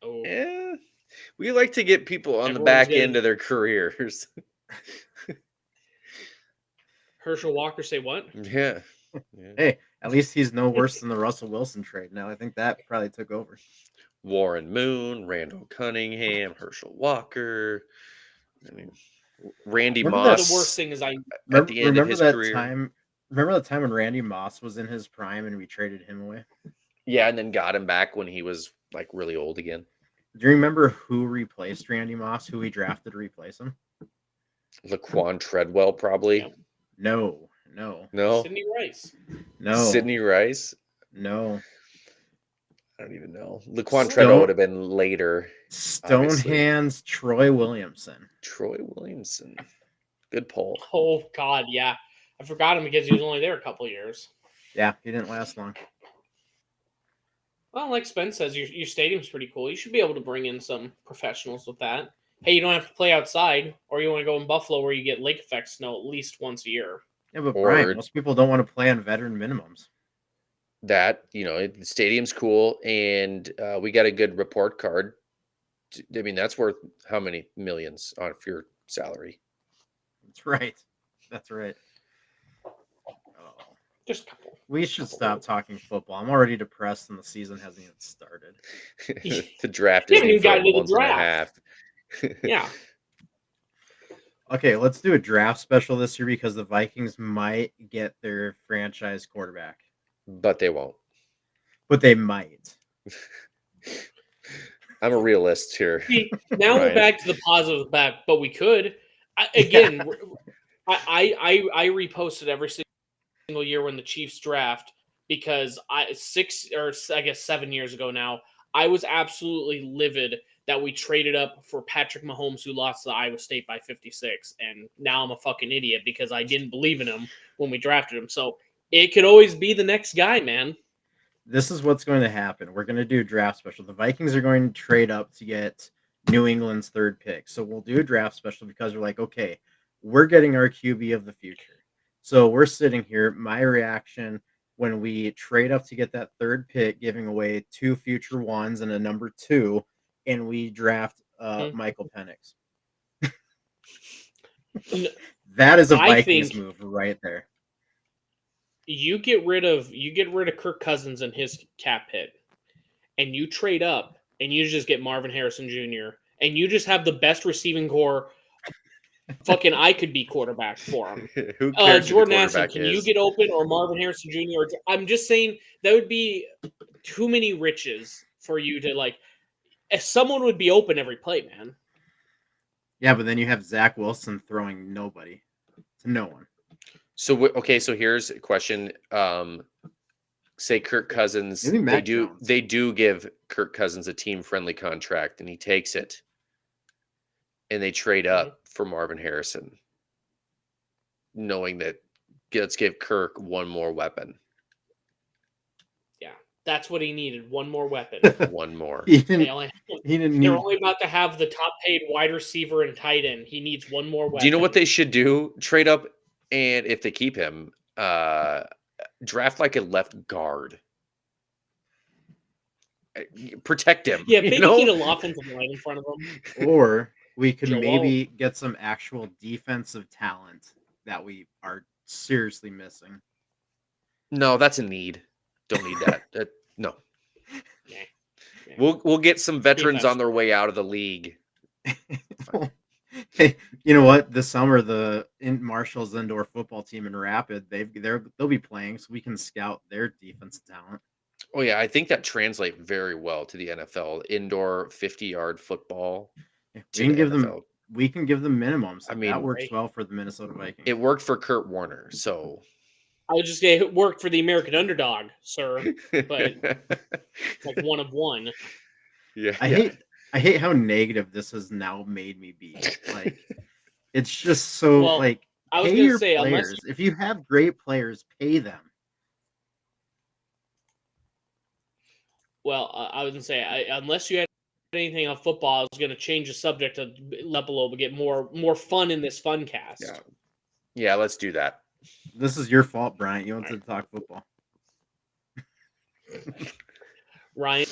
Oh. Yeah. We like to get people on the back end of their careers. Herschel Walker say what? Yeah. Hey, at least he's no worse than the Russell Wilson trade. Now, I think that probably took over. Warren Moon, Randall Cunningham, Herschel Walker. I mean, Randy Moss. The worst thing is at the end of his career. Remember that time when Randy Moss was in his prime and we traded him away? Yeah, and then got him back when he was like really old again. Do you remember who replaced Randy Moss? Who we drafted to replace him? Laquan Treadwell, probably. Yeah. No. Sidney Rice. No. Sidney Rice? No. I don't even know. Laquan Treadwell would have been later. Stonehands Troy Williamson. Troy Williamson. Good poll. Oh, God, yeah. I forgot him because he was only there a couple of years. Yeah, he didn't last long. Well, like Spence says, your stadium's pretty cool. You should be able to bring in some professionals with that. Hey, you don't have to play outside, or you want to go in Buffalo where you get lake effect snow at least once a year. Yeah, but Brian, most people don't want to play on veteran minimums. That, the stadium's cool, and we got a good report card. I mean, that's worth how many millions on your salary? That's right. Just a couple. We should stop talking football. I'm already depressed and the season hasn't even started. The draft isn't even got into the draft. Yeah. Okay, let's do a draft special this year because the Vikings might get their franchise quarterback. But they won't. But they might. I'm a realist here. See, now we're back to the positive back, but we could. I reposted every single year when the Chiefs draft because 7 years ago now, I was absolutely livid that we traded up for Patrick Mahomes, who lost to Iowa State by 56. And now I'm a fucking idiot because I didn't believe in him when we drafted him. So it could always be the next guy, man. This is what's going to happen. We're going to do a draft special. The Vikings are going to trade up to get New England's third pick. So we'll do a draft special because we're like, okay, we're getting our QB of the future. So we're sitting here. My reaction when we trade up to get that third pick, giving away 2 future ones and a number 2, and we draft Michael Penix. That is a Vikings move right there. You get rid of Kirk Cousins and his cap hit, and you trade up, and you just get Marvin Harrison Jr., and you just have the best receiving core. Fucking, I could be quarterback for him. Who cares? Jordan Addison, can you get open, or Marvin Harrison Jr.? I'm just saying that would be too many riches for you to like. If someone would be open every play, man. Yeah, but then you have Zach Wilson throwing nobody to no one. So here's a question. Say Kirk Cousins, they do give Kirk Cousins a team-friendly contract, and he takes it, and they trade up for Marvin Harrison, knowing that let's give Kirk one more weapon. Yeah, that's what he needed. One more weapon. One more. They're only about to have the top-paid wide receiver and tight end. He needs one more weapon. Do you know what they should do? Trade up. And if they keep him, draft like a left guard. Protect him. Yeah, maybe get an offensive line in front of him. Or we could maybe get some actual defensive talent that we are seriously missing. No, that's a need. Don't need that. No. Yeah. We'll get some veterans on their way out of the league. Hey, you know what? This summer, the Marshall's indoor football team in Rapid, they'll be playing, so we can scout their defensive talent. Oh yeah, I think that translates very well to the NFL. Indoor 50-yard football Yeah, to the NFL. we can give them minimums. I That mean, works Right. well for the Minnesota Vikings. it worked for Kurt Warner, so I would just say it worked for the American underdog, sir. But like one of one. yeah, I hate how negative this has now made me be. Like, it's just so Well, like I was pay gonna your say players. If you have great players, pay them. I was gonna say unless you had anything on football, I was gonna change the subject a level but get more fun in this fun cast. yeah. Let's do that. This is your fault, Bryant. You wanted to talk football. Ryan,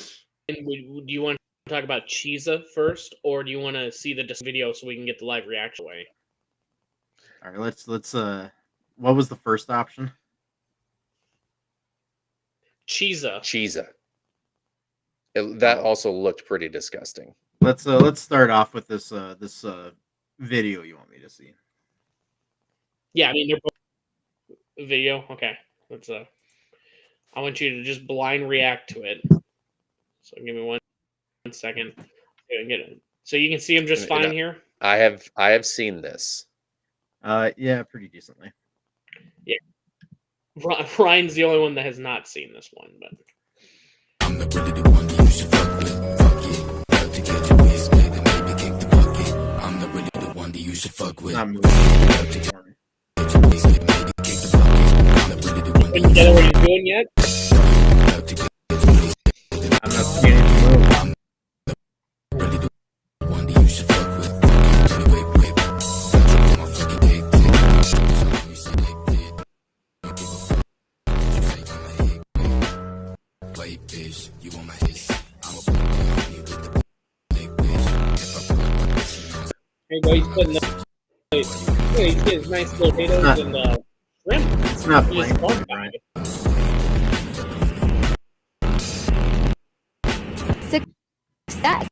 do you want to talk about Chiza first, or do you want to see the video so we can get the live reaction away? All right, let's what was the first option? Chiza. That also looked pretty disgusting. Let's start off with this video you want me to see. Yeah, I mean they're both video. Okay, let's I want you to just blind react to it. So give me one second. Get it. So you can see him just fine here. I have seen this. Yeah, pretty decently. Yeah, Ryan's the only one that has not seen this one, but. I'm the really one that you should fuck with. Fuck it. Got to catch a waist, baby, maybe kick the bucket. I'm the really the one that you should fuck with. Not moving. Catch a waist, baby, maybe kick the bucket. I'm the really the one that Can you get what he's doing yet? I'm not seeing anything move. I'm the really the one that you should fuck with. Wait. Control my fucking dick. Let me see dick. Don't give a fuck. You say I'm a hit. Wait, bitch, you on my hit. I'm a fucking with the big bitch. If I pull up this, you know. There you go. He's putting he gets nice little potatoes and shrimp. It's not He just playing for fun me, Brian. Success.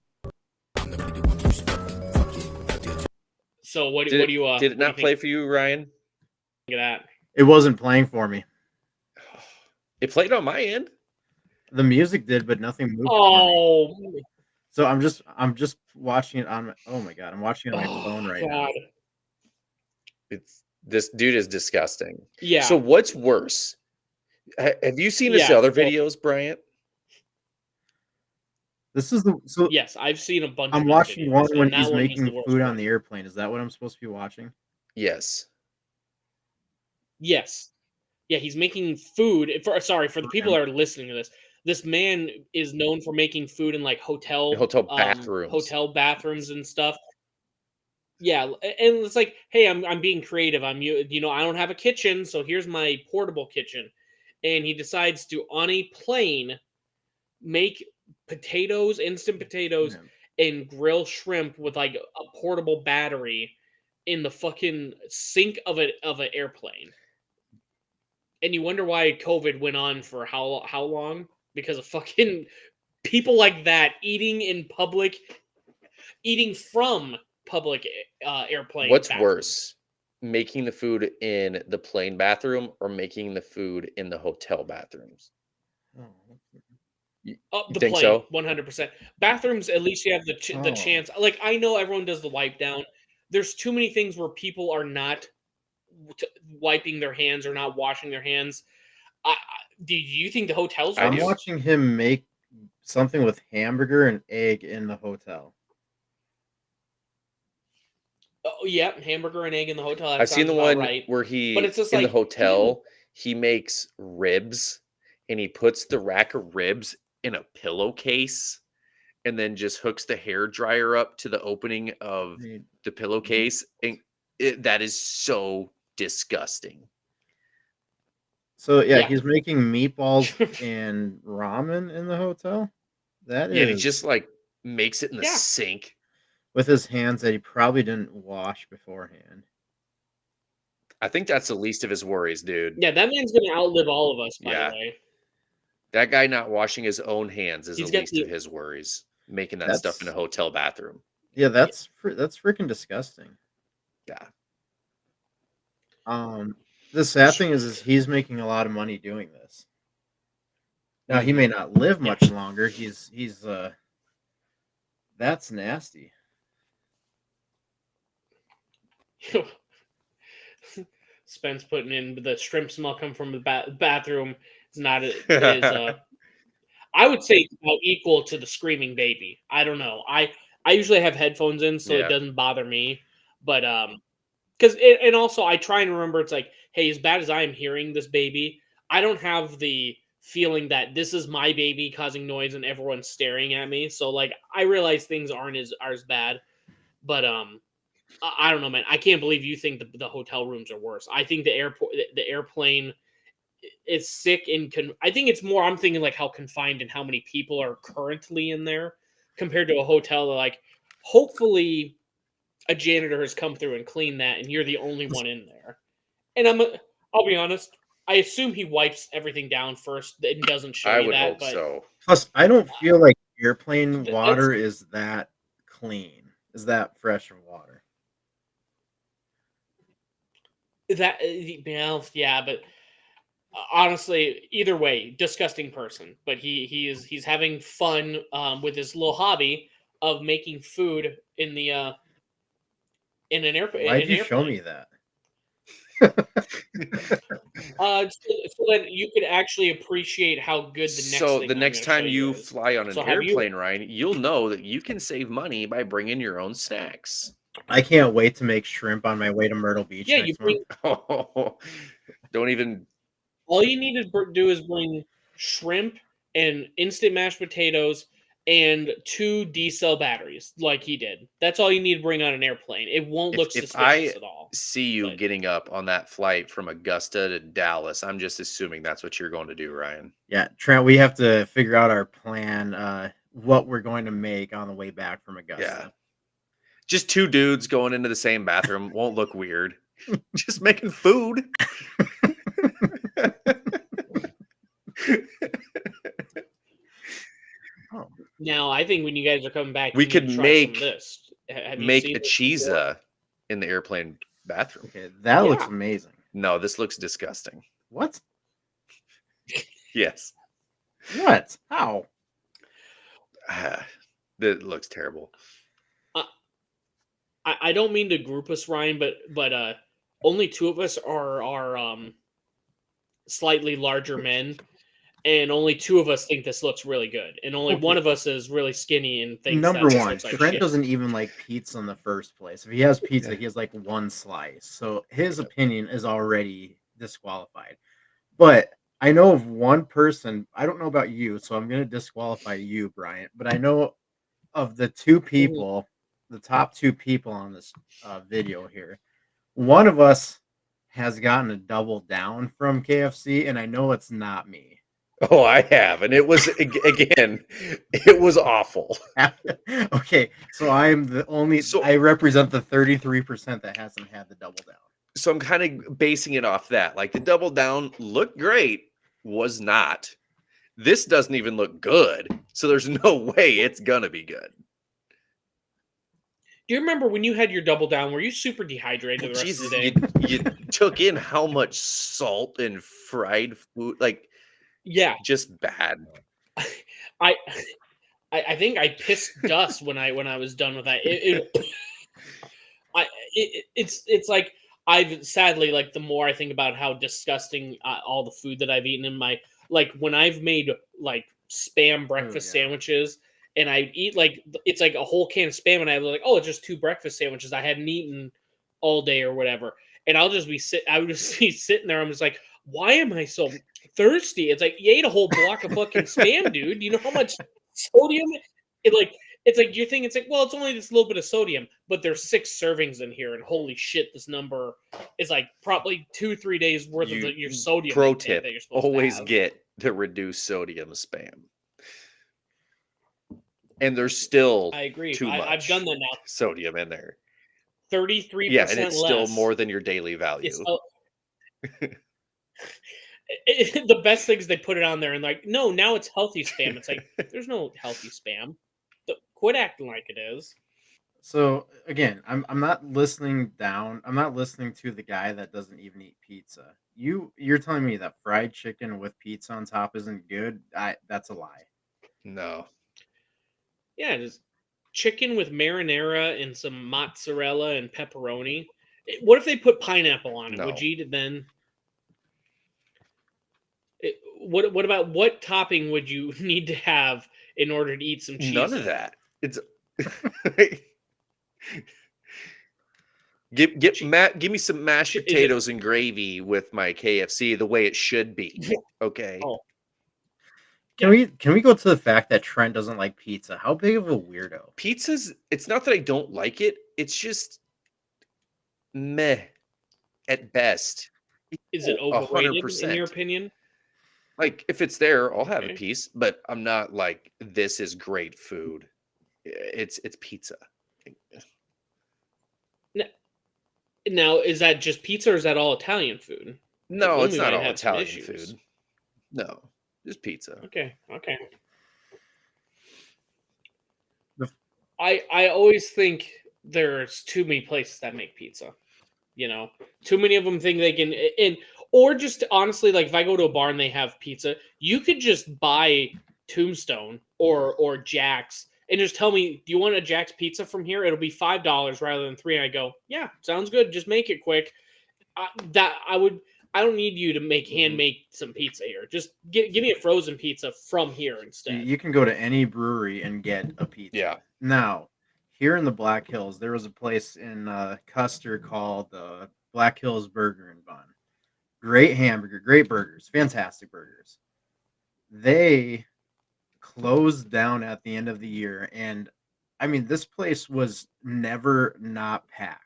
So what do you did it not play for you, Ryan? Look at that. It wasn't playing for me. It played on my end. The music did, but nothing moved. Oh, for me. So I'm just watching it on my, oh my god, I'm watching it on my phone right now. This dude is disgusting. Yeah. So what's worse? Have you seen his other videos, Bryant? This is the yes, I've seen a bunch. I'm of watching videos, one and when that he's one making the worst food on one. the airplane. Is that what I'm supposed to be watching? Yes. Yes. Yeah, he's making food. For the people that are listening to this man is known for making food in like hotel bathrooms and stuff. Yeah, and it's like, hey, I'm being creative. I don't have a kitchen, so here's my portable kitchen. And he decides to on a plane make potatoes, instant potatoes, and grill shrimp with like a portable battery in the fucking sink of an airplane. And you wonder why COVID went on for how long? Because of fucking people like that eating from public airplane. What's bathrooms. worse, making the food in the plane bathroom or making the food in the hotel bathrooms? The think plane, so? 100%. Bathrooms, at least you have the chance. Like, I know everyone does the wipe down. There's too many things where people are not wiping their hands or not washing their hands. Do you think the hotels are? I'm watching him make something with hamburger and egg in the hotel. Oh yeah, hamburger and egg in the hotel. I've seen the one where but it's just in like, the hotel, he makes ribs and he puts the rack of ribs in a pillowcase and then just hooks the hair dryer up to the opening of the pillowcase. And that is so disgusting. So yeah, he's making meatballs and ramen in the hotel. That is, and he just like makes it in the sink with his hands that he probably didn't wash beforehand. I think that's the least of his worries, dude. Yeah, that man's gonna outlive all of us, by the way. That guy not washing his own hands is the least of his worries. Making that stuff in a hotel bathroom. Yeah, that's freaking disgusting. Yeah. The sad thing is he's making a lot of money doing this. Now he may not live much longer. He's that's nasty. Spence putting in the shrimp smell come from the bathroom is not is I would say it's about equal to the screaming baby. I don't know. I usually have headphones in, so Yeah. it doesn't bother me. But because and also I try and remember it's like, hey, as bad as I am hearing this baby, I don't have the feeling that this is my baby causing noise and everyone's staring at me. So like I realize things aren't as bad, but I don't know, man. I can't believe you think the hotel rooms are worse. I think the airplane is sick and I think it's more. I'm thinking like how confined and how many people are currently in there compared to a hotel. That like, hopefully, a janitor has come through and cleaned that, and you're the only one in there. And I'll be honest. I assume he wipes everything down first and doesn't show I you would that. hope But so. Plus, I don't feel like airplane That's- water is that clean. Is that fresh of water? that well, yeah, but honestly, either way, disgusting person. But he's having fun with his little hobby of making food in the in an airplane. Why'd you show me that? So that you could actually appreciate how good the next So thing the I'm next gonna time show you is. fly on an So have you- airplane, Ryan, you'll know that you can save money by bringing your own snacks. I can't wait to make shrimp on my way to Myrtle Beach Yeah, you next bring month. Oh, don't even. all you need to do is bring shrimp and instant mashed potatoes and 2 D-cell batteries, like he did. That's all you need to bring on an airplane. It won't look If suspicious I at all. see you But- getting up on that flight from Augusta to Dallas, I'm just assuming that's what you're going to do, Ryan. Yeah, Trent, we have to figure out our plan, what we're going to make on the way back from Augusta. Just two dudes going into the same bathroom won't look weird. Just making food. Now, I think when you guys are coming back, We you need could to try make- some of this. Have you Make seen a this before? cheesa in the airplane bathroom. Okay, that looks Yeah. amazing. No, this looks disgusting. What? Yes. What? How? That looks terrible. I don't mean to group us, Ryan, but only 2 of us are slightly larger men, and only 2 of us think this looks really good, and only Okay. one of us is really skinny and thinks Number that this one, looks like Trent shit. doesn't even like pizza in the first place. If he has pizza, Yeah. he has like one slice. So his opinion is already disqualified. But I know of one person, I don't know about you, so I'm going to disqualify you, Bryant. But I know of the 2 people, the top 2 people on this video here, one of us has gotten a double down from KFC, and I know it's not me. Oh, I have. And it was, again, it was awful. Okay, so I'm the only. So- I represent the 33% that hasn't had the double down. So I'm kind of basing it off that. Like the double down looked great, was not. This doesn't even look good. So there's no way it's going to be good. Do you remember when you had your double down? Were you super dehydrated the rest Jesus, of the day? you took in how much salt and fried food, like Yeah, just bad. I think I pissed dust when I was done with that. It's like I've sadly, like, the more I think about how disgusting all the food that I've eaten in my, like, when I've made like spam breakfast yeah. sandwiches and I eat like it's like a whole can of spam and I was like, oh, it's just 2 breakfast sandwiches I hadn't eaten all day or whatever, and I would just be sitting there. I'm just like, why am I so thirsty? It's like you ate a whole block of fucking spam, dude. Do you know how much sodium it's like you're thinking it's like, well, it's only this little bit of sodium, but there's 6 servings in here, and holy shit, this number is like probably 2-3 days worth of your sodium. Pro intake tip: that you're supposed to always have. get to reduce sodium spam. And there's still I agree. too much I've done that now. sodium in there. 33% Yeah, and it's still less. more than your daily value. It's the best thing is they put it on there and like, no, now it's healthy spam. It's like, there's no healthy spam. Quit acting like it is. So again, I'm not listening down. I'm not listening to the guy that doesn't even eat pizza. You're telling me that fried chicken with pizza on top isn't good? That's a lie. No. Yeah, just chicken with marinara and some mozzarella and pepperoni. What if they put pineapple on it? No. Would you eat it then? What about what topping would you need to have in order to eat some cheese? None of in? that. It's give me some mashed Is it- potatoes and gravy with my KFC the way it should be. Okay. Oh, Can we go to the fact that Trent doesn't like pizza? How big of a weirdo? Pizza's it's not that I don't like it. It's just meh at best. is it Oh, overrated in your 100%. opinion? Like if it's there, I'll have a Okay. piece, but I'm not like this is great food. It's pizza. Now, is that just pizza or is that all Italian food? No, then it's we not might all have some Italian issues. food. No, just pizza. Okay. The- I always think there's too many places that make pizza. You know, too many of them think they can, or just honestly, like if I go to a bar and they have pizza, you could just buy Tombstone or Jack's and just tell me, do you want a Jack's pizza from here? It'll be $5 rather than $3. And I go, yeah, sounds good. Just make it quick. I don't need you to hand make some pizza here. Just give me a frozen pizza from here instead. You can go to any brewery and get a pizza. Yeah. Now, here in the Black Hills, there was a place in Custer called Black Hills Burger and Bun. Great hamburger, great burgers, fantastic burgers. They closed down at the end of the year, and I mean, this place was never not packed.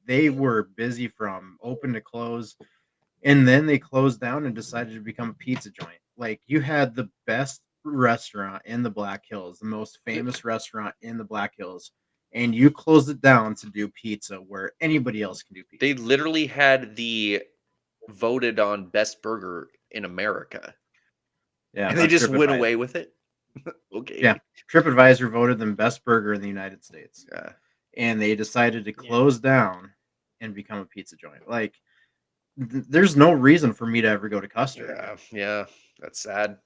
They were busy from open to close, and then they closed down and decided to become a pizza joint. Like you had the best restaurant in the Black Hills, the most famous restaurant in the Black Hills, and you closed it down to do pizza where anybody else can do pizza. They literally had the voted on best burger in America. Yeah, And they on just went TripAdvisor. away with it. Okay. Yeah, TripAdvisor voted them best burger in the United States, Yeah. and they decided to close down and become a pizza joint. Like, there's no reason for me to ever go to Custer. Yeah, yeah, that's sad.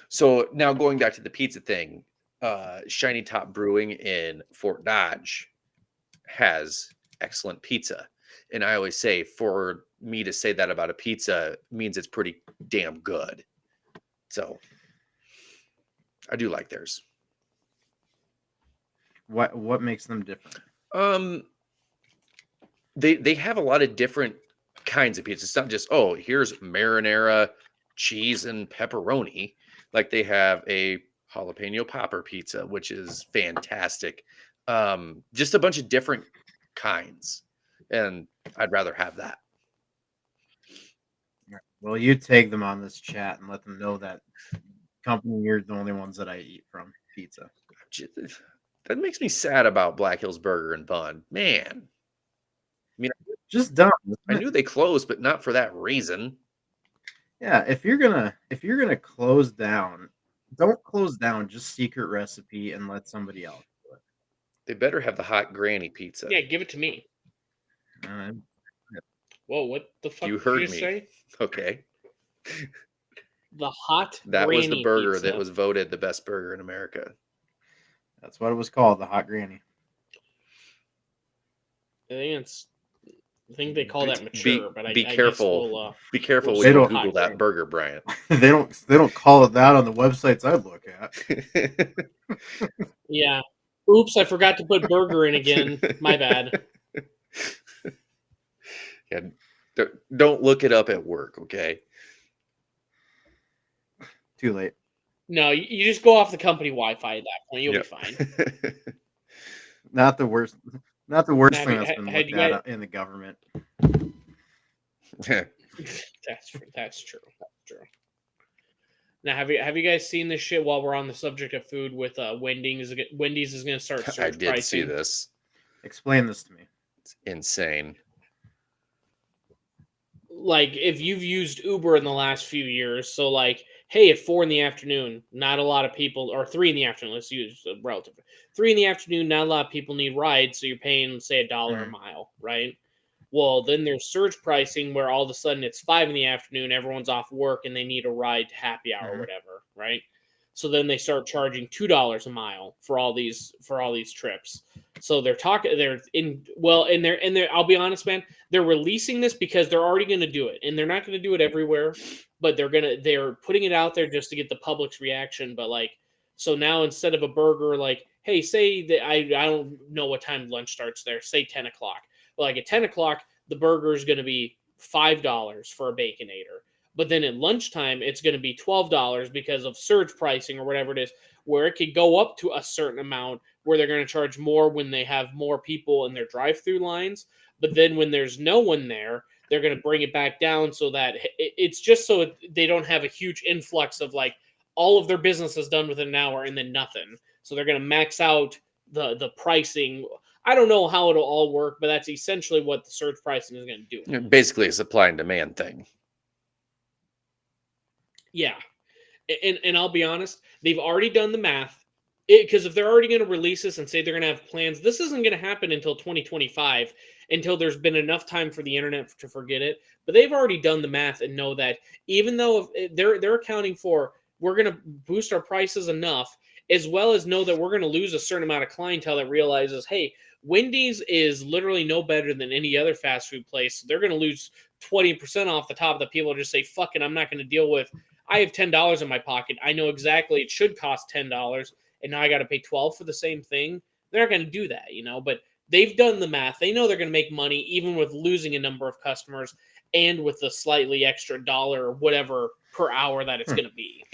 So now going back to the pizza thing, Shiny Top Brewing in Fort Dodge has excellent pizza. And I always say for me to say that about a pizza means it's pretty damn good. So I do like theirs. What makes them different? They have a lot of different kinds of pizza. It's not just, oh, here's marinara, cheese, and pepperoni. Like they have a jalapeno popper pizza, which is fantastic. Just a bunch of different kinds. And I'd rather have that. Well, you tag them on this chat and let them know that company, you're the only ones that I eat from pizza. That makes me sad about Black Hills Burger and Bun. Man. I mean, Just dumb. I knew they closed, but not for that reason. Yeah, if you're gonna close down, don't close down. Just secret recipe and let somebody else do it. They better have the hot granny pizza. Yeah, give it to me. Whoa, what the fuck You did heard you just me. say? Okay. The hot That was the granny burger pizza. that was voted the best burger in America. That's what it was called, the hot granny. I think they call that mature, but be I careful. guess we'll, Be careful we'll when you say Google hot that granny. burger, Bryant. they don't call it that on the websites I look at. Yeah. Oops, I forgot to put burger in again. My bad. Yeah, don't look it up at work, okay? Too late. No, you just go off the company Wi-Fi at that point. You'll be fine. Not the worst. Not the worst Now, thing have that's you- been had looked you at guys- in the government. That's true. That's true. Now, have you guys seen this shit while we're on the subject of food with Wendy's? Wendy's is going to start surge I did pricing. see this. Explain this to me. It's insane. Like if you've used Uber in the last few years, so like hey, at 4 in the afternoon, not a lot of people, or 3 in the afternoon, let's use a relative. 3 in the afternoon, not a lot of people need rides, so you're paying, say, $1 a mile, right? Well, then there's surge pricing where all of a sudden it's 5 in the afternoon, everyone's off work, and they need a ride to happy hour or whatever, right? So then they start charging $2 a mile for all these trips. So they're I'll be honest, man, they're releasing this because they're already going to do it, and they're not going to do it everywhere, but they're putting it out there just to get the public's reaction. But like, so now instead of a burger, like, hey, say that I don't know what time lunch starts there, say 10 o'clock. Well, like at 10 o'clock, the burger is going to be $5 for a Baconator. But then at lunchtime, it's going to be $12 because of surge pricing or whatever it is, where it could go up to a certain amount where they're going to charge more when they have more people in their drive-through lines. But then when there's no one there, they're going to bring it back down so that it's just so they don't have a huge influx of like all of their business is done within an hour and then nothing. So they're going to max out the pricing. I don't know how it'll all work, but that's essentially what the surge pricing is going to do. Basically a supply and demand thing. Yeah. And I'll be honest, they've already done the math. Because if they're already going to release this and say they're going to have plans, this isn't going to happen until 2025, until there's been enough time for the internet to forget it. But they've already done the math and know that even though they're accounting for, we're going to boost our prices enough, as well as know that we're going to lose a certain amount of clientele that realizes, hey, Wendy's is literally no better than any other fast food place. So they're going to lose 20% off the top of the people just say, fuck it, I'm not going to deal with, I have $10 in my pocket. I know exactly it should cost $10. And now I got to pay 12 for the same thing. They're not going to do that, but they've done the math. They know they're going to make money even with losing a number of customers and with the slightly extra dollar or whatever per hour that it's going to be.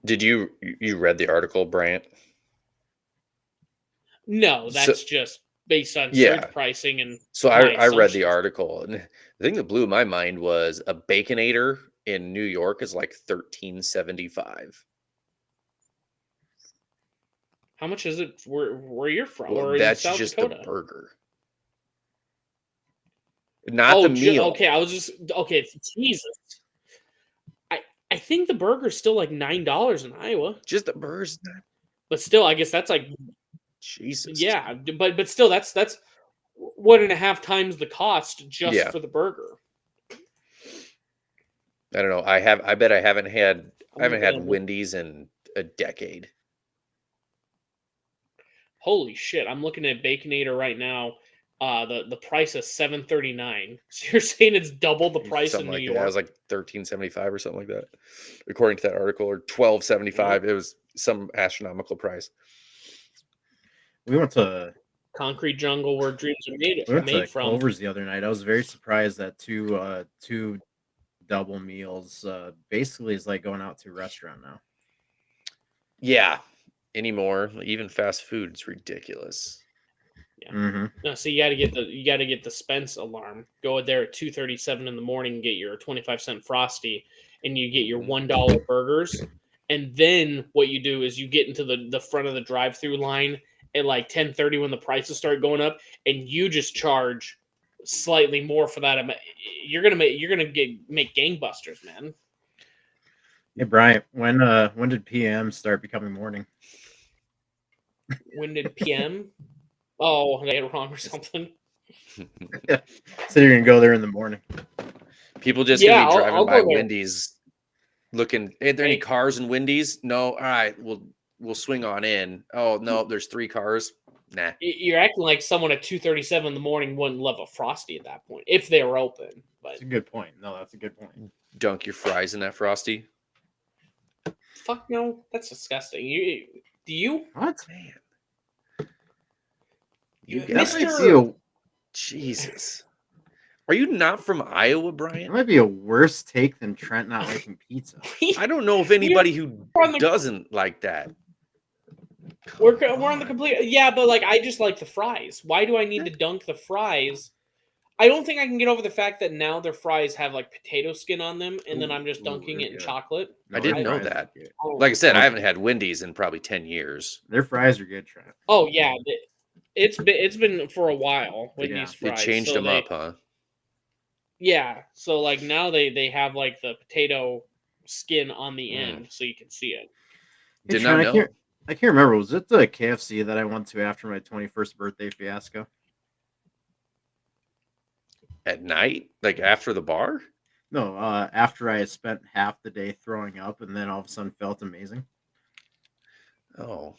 Did you read the article, Bryant? No, that's just based on surge pricing. And so I read the article, and the thing that blew my mind was a Baconator in New York is like $13.75. How much is it where you're from? Well, or that's South just Dakota? the burger, not the meal. Okay. Jesus, I think the burger's still like $9 in Iowa. Just the burger's not. But still, I guess that's like Jesus. Yeah, but still, that's 1.5 times the cost just for the burger. I don't know. I bet I haven't had Wendy's in a decade. Holy shit! I'm looking at Baconator right now. The price is $7.39. So you're saying it's double the price in New York? It was like $13.75 or something like that, according to that article, or $12.75. It was some astronomical price. We went to Concrete Jungle, where dreams are made. We went to Culver's the other night. I was very surprised that two double meals basically is like going out to a restaurant now. Yeah, anymore. Even fast food is ridiculous. Yeah. Mm-hmm. No, so you got to get the Spence alarm. Go there at 2:37 in the morning, get your 25-cent Frosty, and you get your $1 burgers. And then what you do is you get into the front of the drive-through line at like 10:30 when the prices start going up, and you just charge slightly more for that. You're gonna make gangbusters, man. Hey Brian, when did PM start becoming morning? When did PM? Oh, I got it wrong or something. Yeah. So you're gonna go there in the morning. People just gonna be driving by Wendy's, looking. Are there any cars in Wendy's? No. All right, we'll swing on in. Oh no, there's 3 cars. Nah. You're acting like someone at 2:37 in the morning wouldn't love a Frosty at that point if they were open. But that's a good point. No, that's a good point. Dunk your fries in that Frosty. Fuck no, that's disgusting. Do you? What? Man. Jesus. Are you not from Iowa, Brian? That might be a worse take than Trent not liking pizza. I don't know of anybody who doesn't like that. We're on the complete. Yeah, but like I just like the fries. Why do I need to dunk the fries? I don't think I can get over the fact that now their fries have like potato skin on them, and then I'm just dunking it in chocolate. I didn't know that. Like I said, I haven't had Wendy's in probably 10 years. Their fries are good, Trent. Oh yeah, it's been for a while. Wendy's fries. They changed them up, huh? Yeah, so like now they have like the potato skin on the Mm. end so you can see it. Did Sean, not know. I can't remember. Was it the KFC that I went to after my 21st birthday fiasco? At night, like after the bar. No, after I had spent half the day throwing up and then all of a sudden felt amazing. Oh,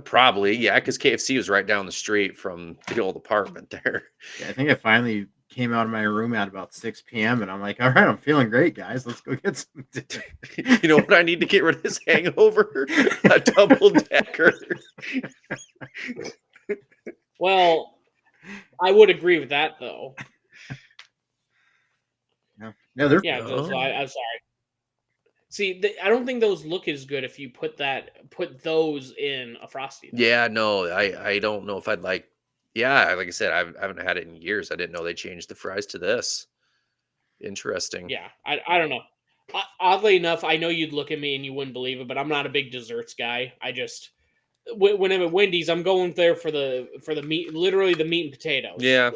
probably. Yeah, because KFC was right down the street from the old apartment there. Yeah, I think I finally came out of my room at about 6 p.m. and I'm like, all right, I'm feeling great, guys. Let's go get some dinner. You know what I need to get rid of this hangover? A double decker. Well, I would agree with that though. Yeah, they're Yeah, Oh. so I'm sorry. See, I don't think those look as good if you put those in a Frosty. though. Yeah, no, I don't know if I'd like. Yeah, like I said, I haven't had it in years. I didn't know they changed the fries to this. Interesting. Yeah, I don't know. Oddly enough, I know you'd look at me and you wouldn't believe it, but I'm not a big desserts guy. I just when I'm at Wendy's, I'm going there for the meat, literally the meat and potatoes. Yeah.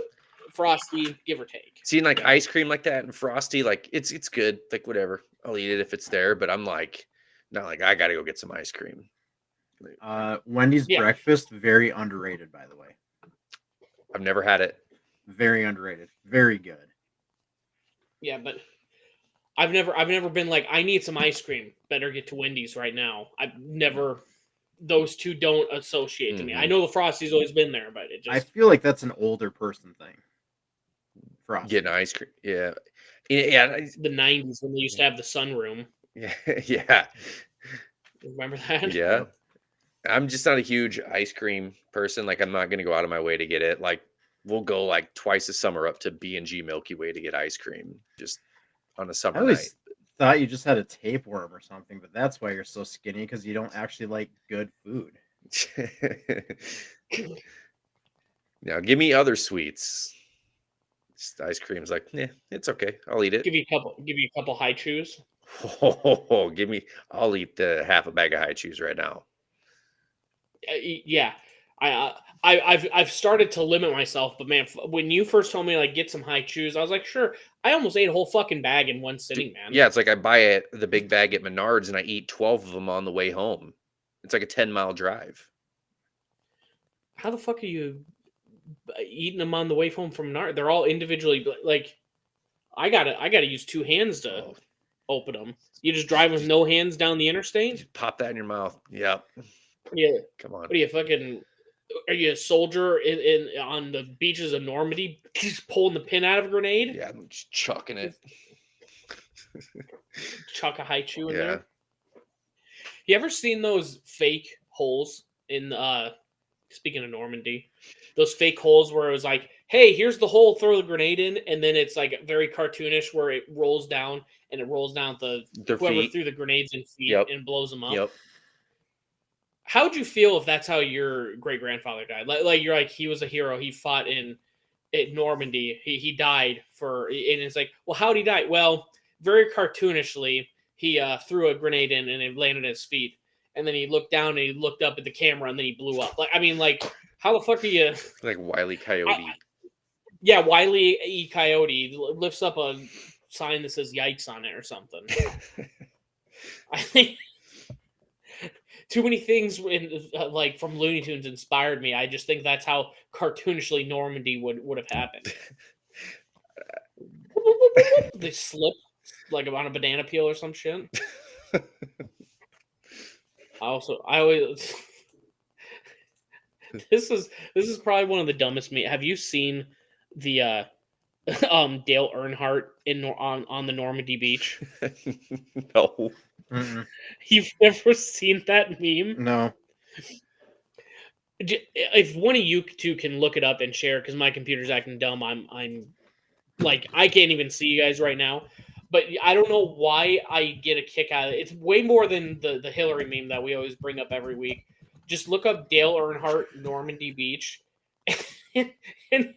Frosty, give or take. Seeing like Yeah. ice cream like that and frosty, like it's good. Like whatever, I'll eat it if it's there. But I'm like, not like I gotta go get some ice cream. Wendy's Yeah. breakfast, very underrated, by the way. I've never had it. Very underrated. Very good. Yeah, but I've never been like, I need some ice cream. Better get to Wendy's right now. I've never. Those two don't associate to me. I know the Frosty's always been there, but it I just feel like that's an older person thing. Frosty. Getting ice cream, yeah, yeah, the '90s when they used to have the sunroom. yeah, yeah, Remember that? yeah. I'm just not a huge ice cream person. Like I'm not gonna go out of my way to get it. Like we'll go like twice a summer up to B&G Milky Way to get ice cream, just on a I summer always night. thought you just had a tapeworm or something, but that's why you're so skinny, because you don't actually like good food. Now give me other sweets. Just ice cream's like, yeah, it's okay. I'll eat it. Give you a couple high chews. Oh, I'll eat the half a bag of high chews right now. Yeah, I've started to limit myself, but man, when you first told me like get some high chews, I was like, sure. I almost ate a whole fucking bag in one sitting, man. Yeah, it's like I buy the big bag at Menards and I eat 12 of them on the way home. It's like a 10-mile drive. How the fuck are you eating them on the way home from Menards? They're all individually like. I gotta use two hands to open them. You just drive with no hands down the interstate? Just pop that in your mouth. Yep. Yeah. Come on. What are you fucking? Are you a soldier in on the beaches of Normandy, just pulling the pin out of a grenade? Yeah, I'm just chucking it. Chuck a high chew in Yeah. there. You ever seen those fake holes in? Speaking of Normandy, those fake holes where it was like, "Hey, here's the hole. Throw the grenade in," and then it's like very cartoonish where it rolls down and it rolls down Their whoever feet. threw the grenades in feet Yep. and blows them up. Yep. How would you feel if that's how your great grandfather died? Like you're like, he was a hero. He fought in Normandy. He died and it's like, well, how did he die? Well, very cartoonishly, he threw a grenade in and it landed at his feet. And then he looked down and he looked up at the camera and then he blew up. Like, I mean, like, how the fuck are you? Like Wile E. Coyote. Yeah, Wiley E. Coyote lifts up a sign that says "Yikes" on it or something. I think too many things like from Looney Tunes inspired me. I just think that's how cartoonishly Normandy would have happened. They slip like on a banana peel or some shit. I always this is probably one of the dumbest Have you seen the Dale Earnhardt on the Normandy beach? No. Mm-mm. You've never seen that meme? No. If one of you two can look it up and share, because my computer's acting dumb, I'm like, I can't even see you guys right now. But I don't know why I get a kick out of it. It's way more than the Hillary meme that we always bring up every week. Just look up Dale Earnhardt Normandy Beach, and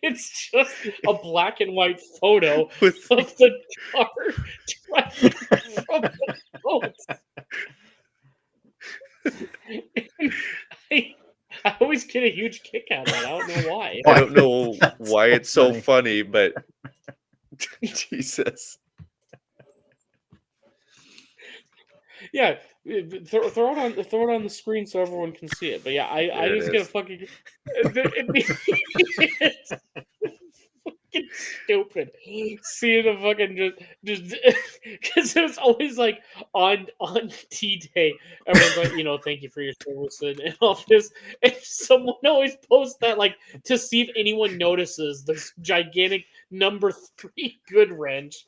it's just a black and white photo of the car driving from the boat. I always get a huge kick out of it. I don't know why. I don't know That's why so it's so funny. funny, but Jesus. Yeah, throw it on the screen so everyone can see it. But yeah, I There it just get a is. fucking. It's fucking stupid. Seeing a fucking just because it was always like on T-Day, everyone's like, thank you for your service and all this. And someone always posts that like to see if anyone notices this gigantic number 3 good wrench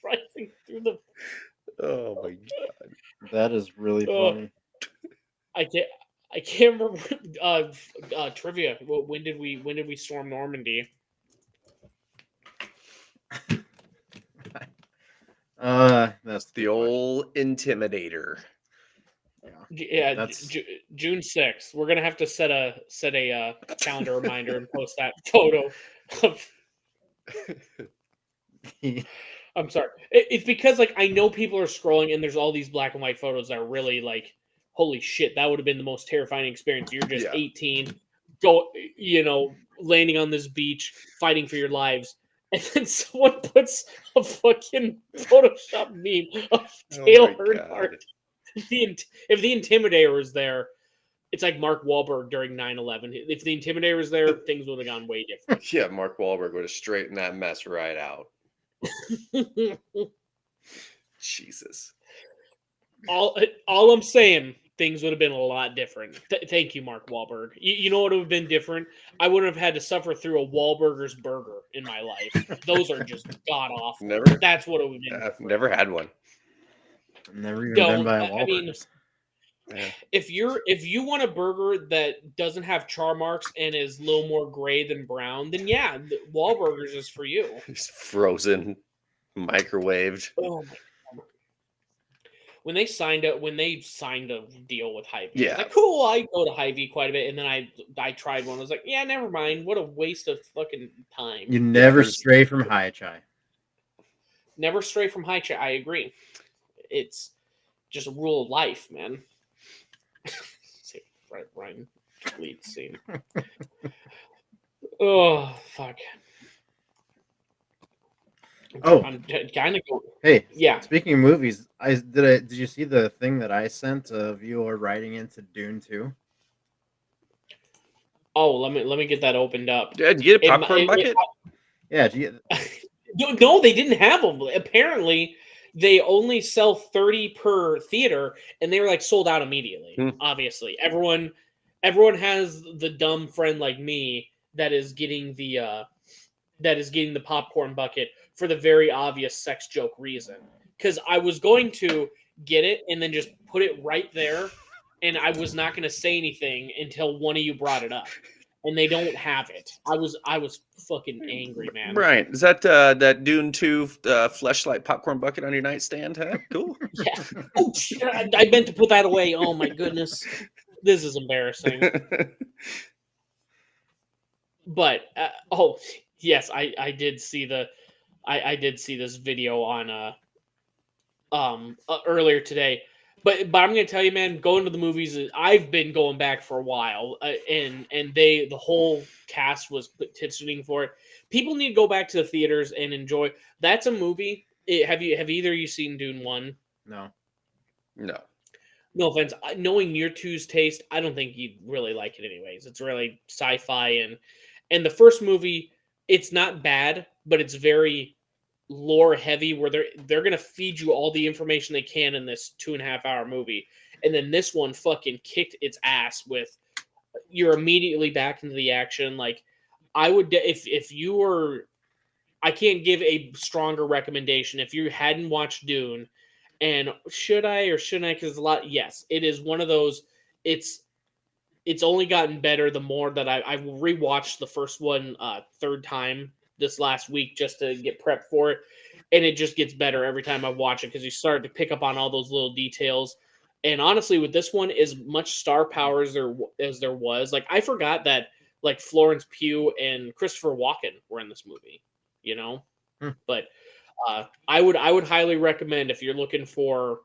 driving through the. Oh my god. That is really Oh, funny. I can't remember trivia. When did we storm Normandy? That's The too much. old Intimidator. Yeah, That's June 6th. We're gonna have to set a calendar reminder and post that photo. Of, I'm sorry. It's because like I know people are scrolling and there's all these black and white photos that are really like, holy shit, that would have been the most terrifying experience. You're just Yeah. 18, go, landing on this beach, fighting for your lives, and then someone puts a fucking Photoshop meme of Oh Dale my Earnhardt. God. If the Intimidator was there, it's like Mark Wahlberg during 9/11. If the Intimidator was there, things would have gone way different. Yeah, Mark Wahlberg would have straightened that mess right out. Jesus. all I'm saying, things would have been a lot different. Thank you, Mark Wahlberg. You know what would have been different? I wouldn't have had to suffer through a Wahlburgers burger in my life. Those are just god awful. Never. That's what it would have been. I've never had one. never even Don't. been by a I mean, Wahlburgers. Yeah. if you want a burger that doesn't have char marks and is a little more gray than brown, then yeah, Wahlburgers is for you. It's frozen, microwaved. Oh my god. When they signed a deal with Hy-Vee, I Yeah. was like, cool, I go to Hy-Vee quite a bit, and then I tried one. I was like, yeah, never mind. What a waste of fucking time. You never there's- stray from high chai. Never stray from high chai. I agree. It's just a rule of life, man. See, right, Ryan lead scene. Oh fuck. Oh. I'm kind of going. Hey, Yeah. speaking of movies, did you see the thing that I sent of you are writing into Dune 2? Oh, let me get that opened up. Did you get a popcorn bucket? Yeah, do you, No, they didn't have them. Apparently, they only sell 30 per theater, and they were like sold out immediately. Obviously, everyone has the dumb friend like me that is getting the popcorn bucket for the very obvious sex joke reason. Because I was going to get it and then just put it right there, and I was not going to say anything until one of you brought it up. And they don't have it. I was fucking angry, man. Brian, is that that Dune 2 fleshlight popcorn bucket on your nightstand? Huh? Cool. Yeah. Oh shit! I meant to put that away. Oh my goodness, this is embarrassing. But yes, I did see I did see this video on earlier today. But I'm gonna tell you, man, going to the movies. I've been going back for a while, and the whole cast was petitioning for it. People need to go back to the theaters and enjoy. That's a movie. Have either of you seen Dune 1? no. No. No offense. Knowing your two's taste, I don't think you'd really like it anyways. It's really sci-fi and the first movie, it's not bad, but it's very lore heavy where they're gonna feed you all the information they can in this 2.5-hour movie. And then this one fucking kicked its ass with you're immediately back into the action. Like I would if you were I can't give a stronger recommendation. If you hadn't watched Dune, and should I or shouldn't I? Because a lot, yes, it is one of those. It's only gotten better the more that I rewatched the first one third time this last week just to get prepped for it, and it just gets better every time I watch it because you start to pick up on all those little details. And honestly, with this one, as much star power as there was, like I forgot that like Florence Pugh and Christopher Walken were in this movie, you know. But I would highly recommend if you're looking for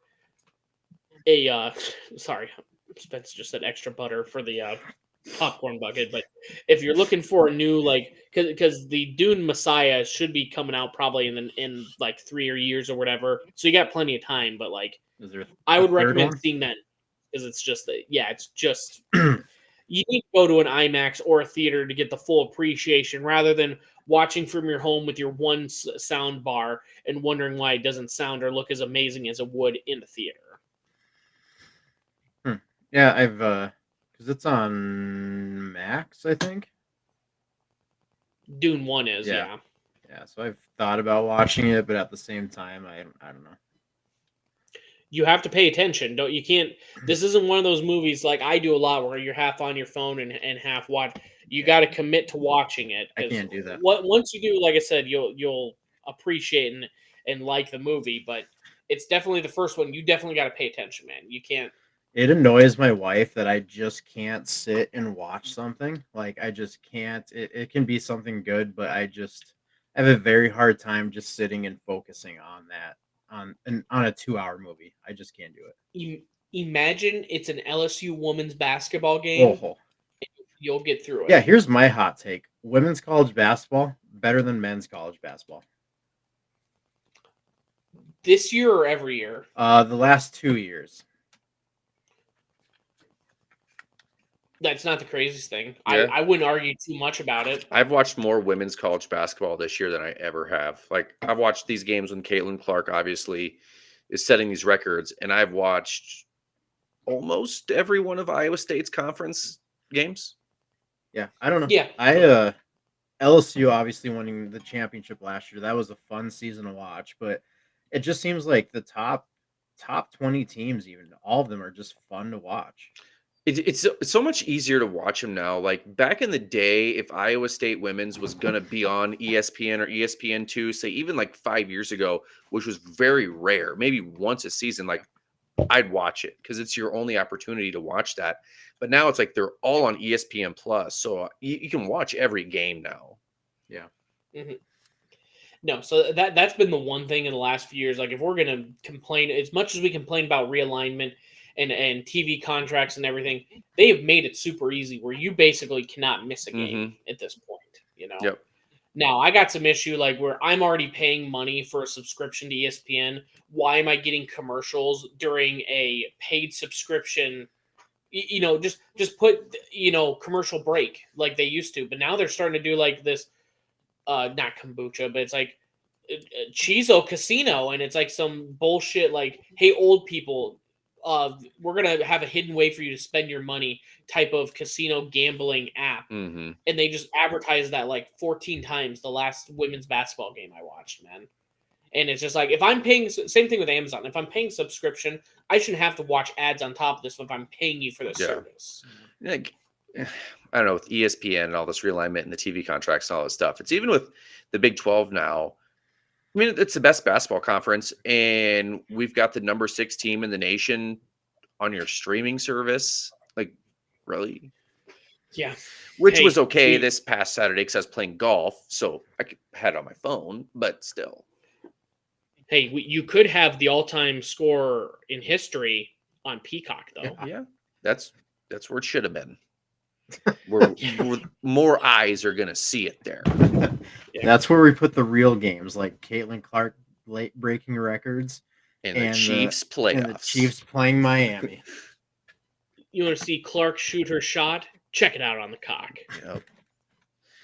a sorry, Spence just said extra butter for the popcorn bucket. But if you're looking for a new because the Dune Messiah should be coming out probably in like 3 years or whatever, so you got plenty of time. But like, Is there I a would third recommend one? seeing that because it's just it's just you need to go to an IMAX or a theater to get the full appreciation rather than watching from your home with your one sound bar and wondering why it doesn't sound or look as amazing as it would in the theater. Yeah, I've because it's on Max, I think. Dune 1 is, Yeah. yeah. Yeah, so I've thought about watching it, but at the same time, I don't know. You have to pay attention. You can't. This isn't one of those movies like I do a lot where you're half on your phone and half watch. You Yeah. got to commit to watching it. I can't do that. Once you do, like I said, you'll appreciate and like the movie. But it's definitely the first one. You definitely got to pay attention, man. You can't. It annoys my wife that I just can't sit and watch something. Like I just can't. It can be something good, but I have a very hard time just sitting and focusing on that on a 2-hour movie. I just can't do it. Imagine it's an LSU women's basketball game. Oh, You'll get through it. yeah. Here's my hot take: women's college basketball better than men's college basketball. This year or every year? The last 2 years. That's not the craziest thing. Yeah. I wouldn't argue too much about it. I've watched more women's college basketball this year than I ever have. Like I've watched these games when Caitlin Clark obviously is setting these records, and I've watched almost every one of Iowa State's conference games. Yeah, I don't know. Yeah. LSU obviously winning the championship last year. That was a fun season to watch, but it just seems like the top 20 teams, even all of them, are just fun to watch. It's so much easier to watch them now. Like back in the day, if Iowa State women's was going to be on ESPN or ESPN2, say even like 5 years ago, which was very rare, maybe once a season, like I'd watch it because it's your only opportunity to watch that. But now it's like they're all on ESPN Plus, so you can watch every game now. Yeah. Mm-hmm. No, so that's been the one thing in the last few years. Like, if we're gonna complain, as much as we complain about realignment and TV contracts and everything, they have made it super easy where you basically cannot miss a game at this point. You know. Yep. Now I got some issue like where I'm already paying money for a subscription to ESPN. Why am I getting commercials during a paid subscription? You know, just put commercial break like they used to. But now they're starting to do like this. Not kombucha, but it's like Chizo Casino, and it's like some bullshit like, hey, old people, we're gonna have a hidden way for you to spend your money type of casino gambling app, and they just advertised that like 14 times the last women's basketball game I watched, man. And it's just like, if I'm paying, same thing with Amazon. If I'm paying subscription, I shouldn't have to watch ads on top of this if I'm paying you for the service. Like, I don't know, with ESPN and all this realignment and the TV contracts and all this stuff. It's even with the Big 12 now. I mean, it's the best basketball conference, and we've got the number 6 team in the nation on your streaming service. Like, really? Yeah. Which was okay this past Saturday because I was playing golf, so I had it on my phone, but still. Hey, you could have the all-time score in history on Peacock, though. Yeah, that's where it should have been. Where more eyes are gonna see it there. Yeah. That's where we put the real games, like Caitlin Clark late breaking records and the Chiefs playoffs. And the Chiefs playing Miami. You want to see Clark shoot her shot? Check it out on the cock. Yep.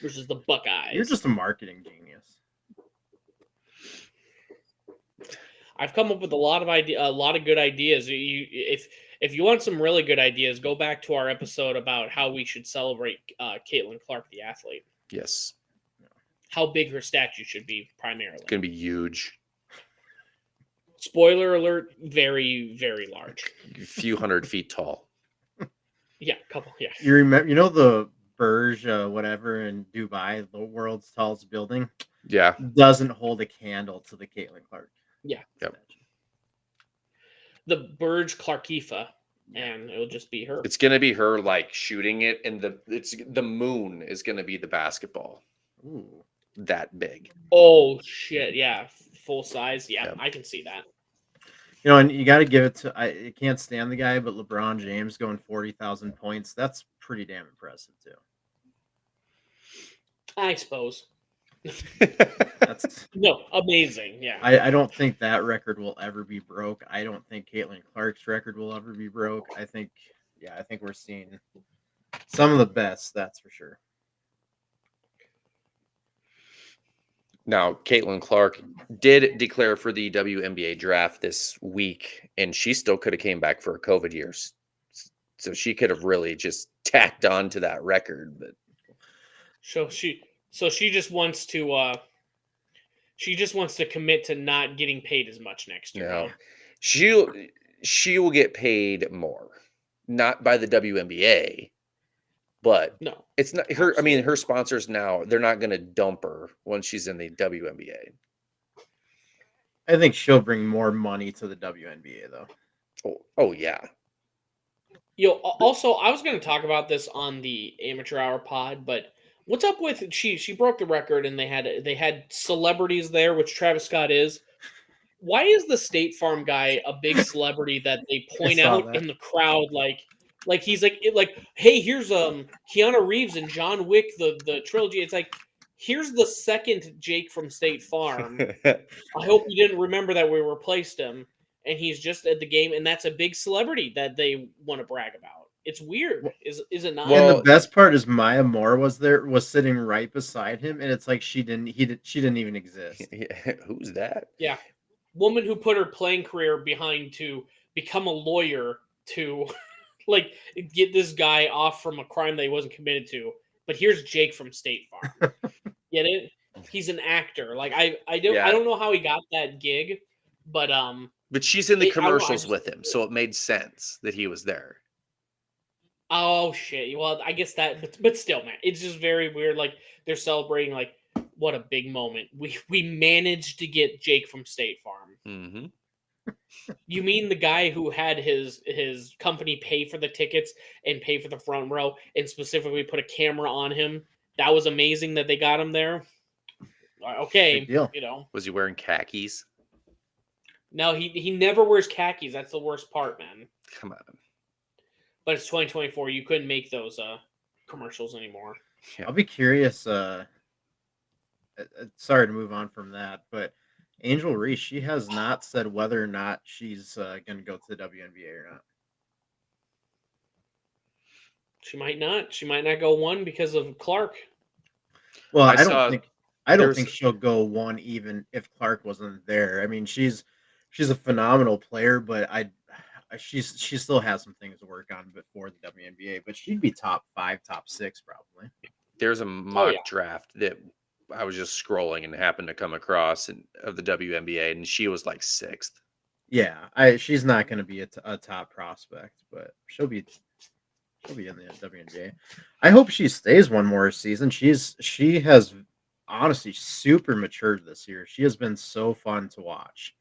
Versus the Buckeyes. You're just a marketing genius. I've come up with a lot of good ideas. If you want some really good ideas, go back to our episode about how we should celebrate Caitlin Clark, the athlete. Yes. How big her statue should be, primarily. It's gonna be huge. Spoiler alert: very, very large. A few 100 feet tall. Yeah, couple. Yeah. You remember, the Burj, whatever in Dubai, the world's tallest building. Yeah. Doesn't hold a candle to the Caitlin Clark. Yeah. Yep. The Burj Khalifa, and it'll just be her. It's gonna be her like shooting it, and the moon is gonna be the basketball. Ooh. That big. Oh shit! Yeah, full size. Yeah, I can see that. You know, and you got to give it to I can't stand the guy, but LeBron James going 40,000 points. That's pretty damn impressive too. I suppose. That's No, amazing. Yeah. I don't think that record will ever be broke. I don't think Caitlin Clark's record will ever be broke. I think we're seeing some of the best, that's for sure. Now, Caitlin Clark did declare for the WNBA draft this week, and she still could have came back for her COVID years. So she could have really just tacked on to that record. But So she just wants to commit to not getting paid as much next year. no, Huh? she will get paid more, not by the WNBA, but No. it's not her. I mean, Absolutely. her sponsors now, they're not going to dump her once she's in the WNBA. I think she'll bring more money to the WNBA though. Oh yeah. Also, I was going to talk about this on the Amateur Hour pod, but what's up with she broke the record and they had celebrities there, which Travis Scott is. Why is the State Farm guy a big celebrity that they point saw out that. in the crowd like he's like hey, here's Keanu Reeves and John Wick the trilogy. It's like, here's the second Jake from State Farm. I hope you didn't remember that we replaced him, and he's just at the game, and that's a big celebrity that they want to brag about. It's weird, is it not? And the Well, best part is Maya Moore was sitting right beside him, and it's like she didn't even exist. Who's that? Yeah, woman who put her playing career behind to become a lawyer to like get this guy off from a crime that he wasn't committed to. But here's Jake from State Farm. Get it? He's an actor. Like I Yeah. don't know how he got that gig, but But she's in the I don't know, I commercials just- with him, so it made sense that he was there. Oh shit. Well, I guess that, but still, man, it's just very weird. Like they're celebrating, like, what a big moment. We managed to get Jake from State Farm. Mm-hmm. You mean the guy who had his company pay for the tickets and pay for the front row and specifically put a camera on him? That was amazing that they got him there. Okay, Big deal. you know. Was he wearing khakis? No, he never wears khakis. That's the worst part, man. Come on. But it's 2024. You couldn't make those commercials anymore. Yeah. I'll be curious. Sorry to move on from that, but Angel Reese, she has not said whether or not she's going to go to the WNBA or not. She might not. She might not go one because of Clark. Well, I I saw don't think I don't there's- think she'll go one even if Clark wasn't there. I mean, she's a phenomenal player, but she still has some things to work on before the WNBA. But she'd be top 5, top 6 probably. There's a mock yeah. draft that I was just scrolling and happened to come across of the WNBA, and she was like 6th. Yeah, she's not going to be a top prospect, but she'll be in the WNBA. I hope she stays one more season. She has honestly super matured this year. She has been so fun to watch.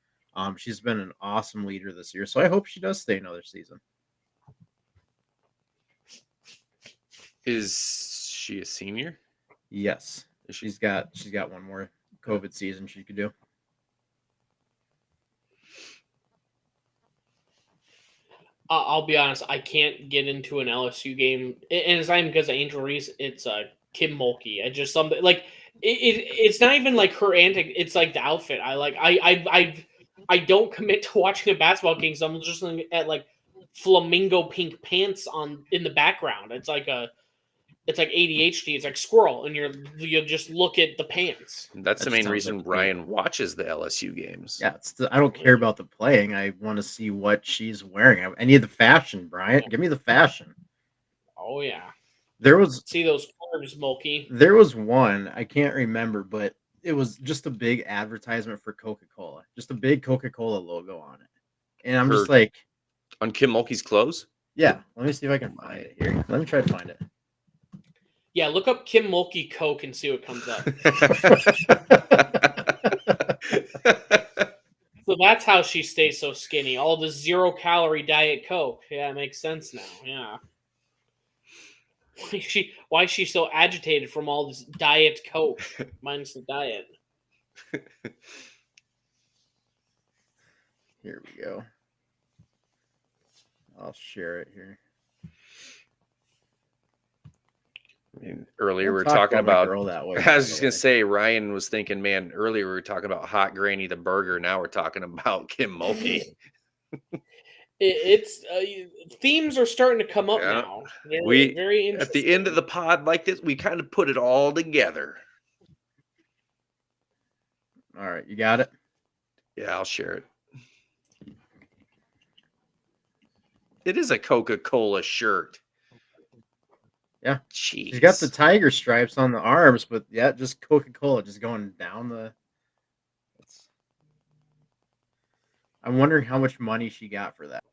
She's been an awesome leader this year, so I hope she does stay another season. Is she a senior? Yes, she's got one more COVID season she could do. I'll be honest. I can't get into an LSU game, and it's not even because of Angel Reese. It's Kim Mulkey. I just something like it's not even like her antic. It's like the outfit. I don't commit to watching a basketball game. So I'm just looking at like flamingo pink pants in the background. It's like ADHD. It's like squirrel, and you just look at the pants. That's the That main sounds reason like Ryan watches the LSU games. Yeah, I don't care about the playing. I want to see what she's wearing. I need the fashion, Bryant. Give me the fashion. Oh yeah. There was See those curves, Mulkey. one, I can't remember, but it was just a big advertisement for Coca-Cola. Just a big Coca-Cola logo on it. And I'm just Her- like, On Kim Mulkey's clothes? yeah, let me see if I can find it here. Let me try to find it. Yeah, look up Kim Mulkey Coke and see what comes up. So that's how she stays so skinny. All the 0-calorie Diet Coke. Yeah, it makes sense now. Yeah. Why is she so agitated from all this Diet Coke minus the diet? Here we go. I'll share it here. I mean, earlier Don't we were talk talking about my about. girl that way, I by was the just gonna way. say, Ryan was thinking, man. Earlier we were talking about Hot Granny the burger. Now we're talking about Kim Mulkey. It's themes are starting to come up Yeah. now. Very, We very at interesting. the end of the pod like this, we kind of put it all together. All right, you got it? Yeah, I'll share it. It is a Coca-Cola shirt. Yeah. Jeez. She's got the tiger stripes on the arms, but yeah, just Coca-Cola just going down the. I'm wondering how much money she got for that.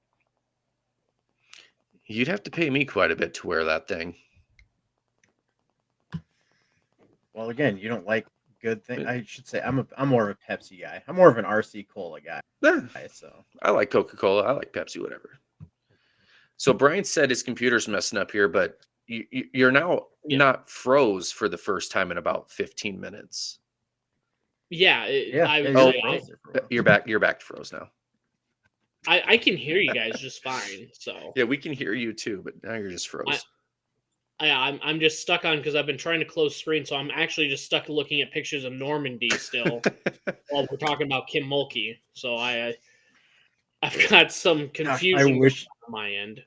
You'd have to pay me quite a bit to wear that thing. Well, again, you don't like good things. I should say I'm more of a Pepsi guy. I'm more of an RC Cola guy. Eh, So I like Coca-Cola. I like Pepsi, whatever. So Brian said his computer's messing up here, but you're now not froze for the first time in about 15 minutes. Yeah, I would you're say frozen for a while. You're back. You're back to froze now. I can hear you guys just fine. So Yeah, we can hear you too, but now you're just froze. I'm just stuck on because I've been trying to close screen, so I'm actually just stuck looking at pictures of Normandy still while we're talking about Kim Mulkey. So I've got some confusion on my end.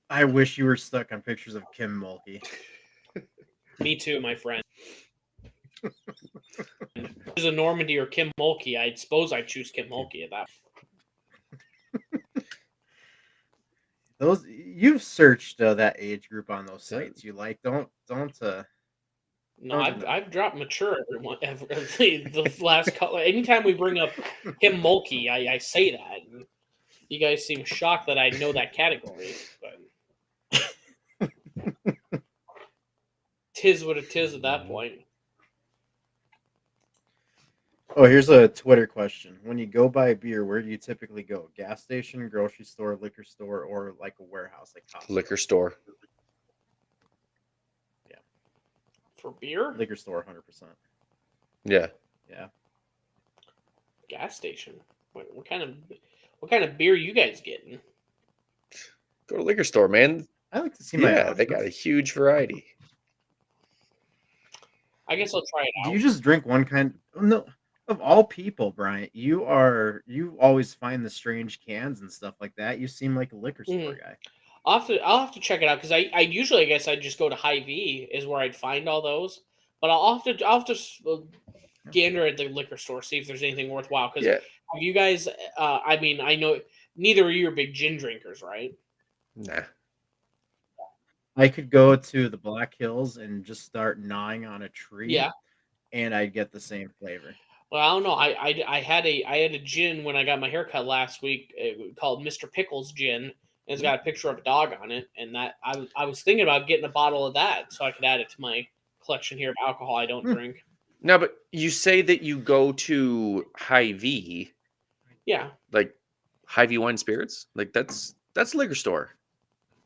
I wish you were stuck on pictures of Kim Mulkey. Me too, my friend. Is a Normandy or Kim Mulkey? I suppose I'd choose Kim Mulkey at that. Those you've searched that age group on those sites. You like don't. No, I've dropped mature every the last couple. Anytime we bring up Kim Mulkey, I say that. And you guys seem shocked that I know that category, but tis what it is at that point. Oh, here's a Twitter question. When you go buy beer, where do you typically go? Gas station, grocery store, liquor store, or like a warehouse like Costco? Liquor store. Yeah. For beer? Liquor store, 100%. Yeah. Yeah. Gas station. What kind of beer you guys getting? Go to liquor store, man. I like to see my Yeah, they got a huge variety. I guess I'll try it out. Do you just drink one kind? No. Of all people, Brian, you always find the strange cans and stuff like that. You seem like a liquor store guy. I'll have to check it out because I usually, I guess I'd just go to Hy-Vee is where I'd find all those, but I'll have to gander at the liquor store, see if there's anything worthwhile. Because have you guys? I mean, I know neither of you are big gin drinkers, right? Nah. I could go to the Black Hills and just start gnawing on a tree. Yeah. And I'd get the same flavor. Well, I don't know. I had a gin when I got my haircut last week called Mr. Pickles Gin. And it's got a picture of a dog on it, and that I was thinking about getting a bottle of that so I could add it to my collection here of alcohol I don't drink. No, but you say that you go to Hy-Vee. Yeah. Like Hy-Vee Wine Spirits? Like that's liquor store.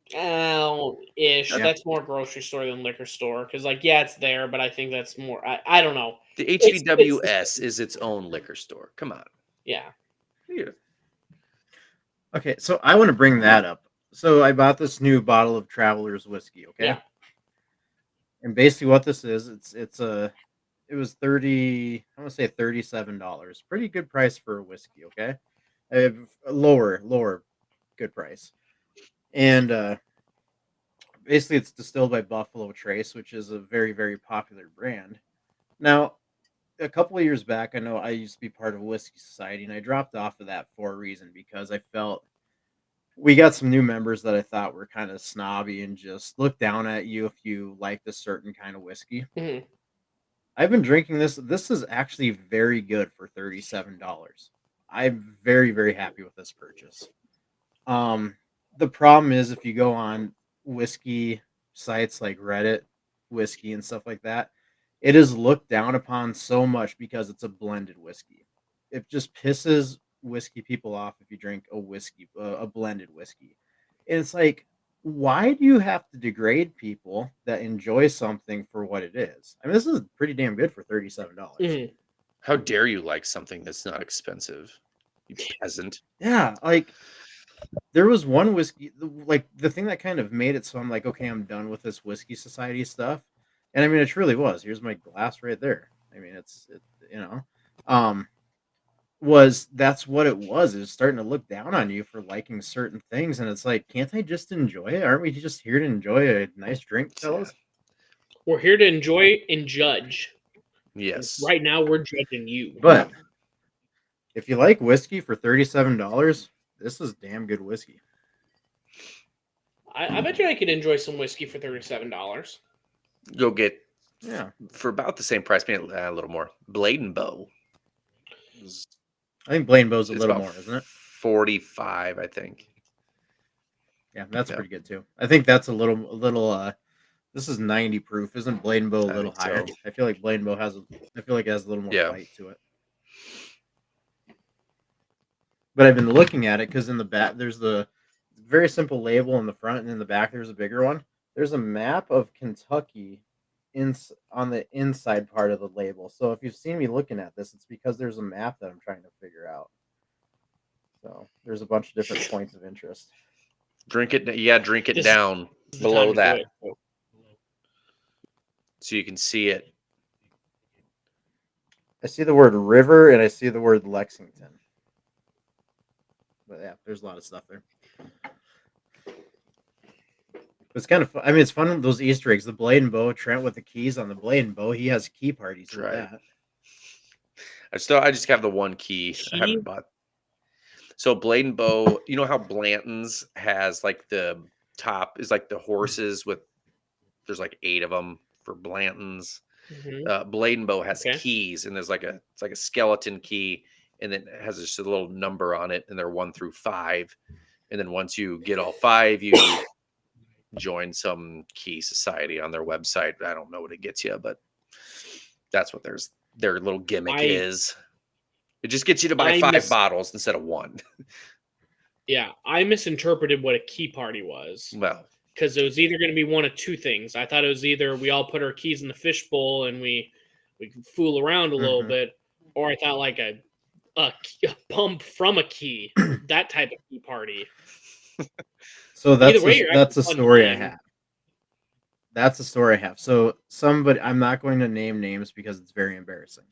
Ish. Yeah. That's more grocery store than liquor store. Because, like, yeah, it's there, but I think that's more. I don't know. The HVWS is its own liquor store. Come on. Yeah. Okay, so I want to bring that up. So I bought this new bottle of Traveler's whiskey. Okay. Yeah. And basically, what this is, it was $37. Pretty good price for a whiskey. Okay. Lower, good price. And basically, it's distilled by Buffalo Trace, which is a very, very popular brand. Now, a couple of years back, I know I used to be part of a whiskey society, and I dropped off of that for a reason because I felt we got some new members that I thought were kind of snobby and just looked down at you if you liked a certain kind of whiskey. Mm-hmm. I've been drinking this. This is actually very good for $37. I'm very, very happy with this purchase. The problem is if you go on whiskey sites like Reddit, whiskey and stuff like that, it is looked down upon so much because it's a blended whiskey. It just pisses whiskey people off if you drink a blended whiskey. And it's like, why do you have to degrade people that enjoy something for what it is? I mean, this is pretty damn good for $37. Mm-hmm. How dare you like something that's not expensive? You peasant. Yeah, like there was one whiskey, like the thing that kind of made it so I'm like, okay, I'm done with this whiskey society stuff. And I mean, it truly was. Here's my glass right there. I mean, you know, um, was that's what it was. It was starting to look down on you for liking certain things, and it's like, can't I just enjoy it? Aren't we just here to enjoy a nice drink, fellas? We're here to enjoy and judge. Yes. Right now, we're judging you. But if you like whiskey for $37, this is damn good whiskey. I bet you I could enjoy some whiskey for $37. Go get Yeah, for about the same price, maybe a little more. Blade and Bow. I think Blaine Bow's a It's little about more, isn't it? 45, I think. Yeah, that's Yeah. pretty good too. I think that's a little. This is 90 proof. Isn't Blade and Bow a I little think higher? so. I feel like Blade and Bow has. I feel like it has a little more Yeah. bite to it. But I've been looking at it because in the back there's the very simple label in the front, and in the back there's a bigger one. There's a map of Kentucky on the inside part of the label. So if you've seen me looking at this, it's because there's a map that I'm trying to figure out. So there's a bunch of different points of interest. Drink it. Yeah, drink it This down is the below time to do that it. so you can see it. I see the word river and I see the word Lexington. But yeah, there's a lot of stuff there. It's kind of fun. I mean, it's fun, those Easter eggs. The Blade and Bow, Trent with the keys on the Blade and Bow. He has key parties with Right. that. I just have the one key. I haven't bought. So Blade and Bow, you know how Blanton's has like the top is like the horses with there's like 8 of them for Blanton's. Mhm. Blade and Bow has Okay. keys, and there's it's like a skeleton key, and then it has just a little number on it, and they're 1 through 5. And then once you get all 5, you join some key society on their website. I don't know what it gets you, but that's what their little gimmick is. It just gets you to buy 5 bottles instead of 1. Yeah, I misinterpreted what a key party was. Well, because it was either going to be one of two things. I thought it was either we all put our keys in the fishbowl and we can fool around a little bit, or I thought like a pump from a key, that type of key party. So that's Either way, that's a story I have. That's a story I have. So somebody, I'm not going to name names because it's very embarrassing,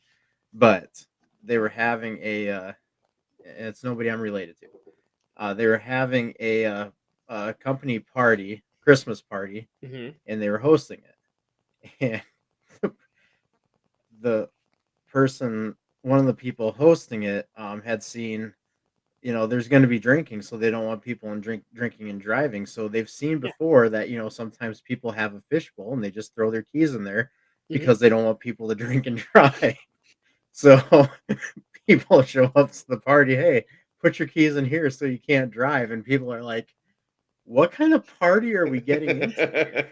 but they were having it's nobody I'm related to. They were having a company party, Christmas party, and they were hosting it. And the person, one of the people hosting it, had seen, there's going to be drinking, so they don't want people drinking and driving. So they've seen before that, sometimes people have a fishbowl and they just throw their keys in there because they don't want people to drink and drive. So people show up to the party, hey, put your keys in here so you can't drive. And people are like, what kind of party are we getting into?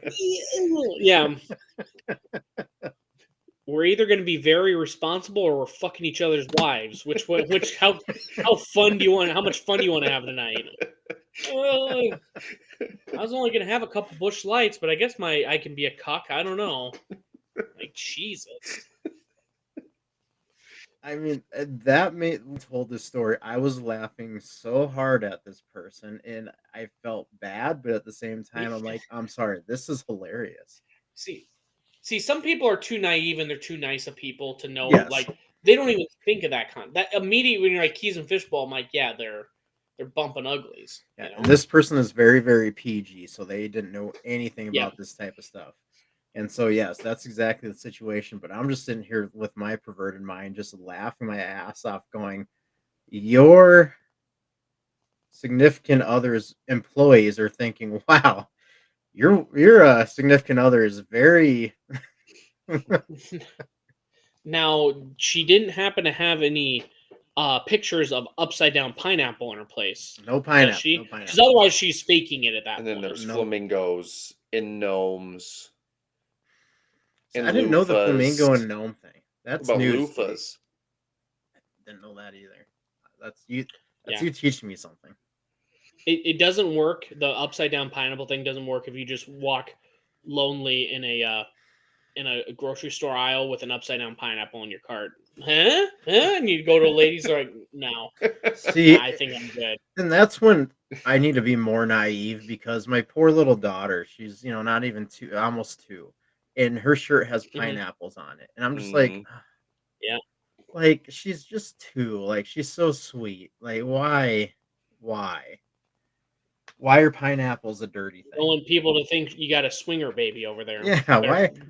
Yeah. We're either going to be very responsible or we're fucking each other's wives. How fun do you want? How much fun do you want to have tonight? I was only going to have a couple Busch Lights, but I guess I can be a cuck. I don't know. Like Jesus. I mean, that told this story. I was laughing so hard at this person, and I felt bad, but at the same time, I'm like, I'm sorry, this is hilarious. See, some people are too naive and they're too nice of people to know. Yes. Like they don't even think of that that immediately when you're like keys and fishbowl. I'm like, yeah, they're bumping uglies. Yeah, You know? and this person is very, very PG, so they didn't know anything about this type of stuff. And so, yes, that's exactly the situation. But I'm just sitting here with my perverted mind, just laughing my ass off, going, your significant other's employees are thinking, wow, your significant other is very. Now, she didn't happen to have any pictures of upside down pineapple in her place. No pineapple. No pineapple. Because otherwise, she's faking it at that and then point. there's flamingos and gnomes. And I didn't know the flamingo and gnome thing. That's news. Loofahs. I didn't know that either. That's you. You teaching me something. It doesn't work. The upside down pineapple thing doesn't work if you just walk lonely in a grocery store aisle with an upside down pineapple in your cart. Huh? And you go to a lady's like, no. See, I think I'm good. and that's when I need to be more naive because my poor little daughter, she's not even two, almost 2, and her shirt has pineapples on it, and I'm just like, Mhm. Yeah. like she's just 2, like she's so sweet, like why, why are pineapples a dirty Don't thing? want people to think you got a swinger baby over there. Yeah,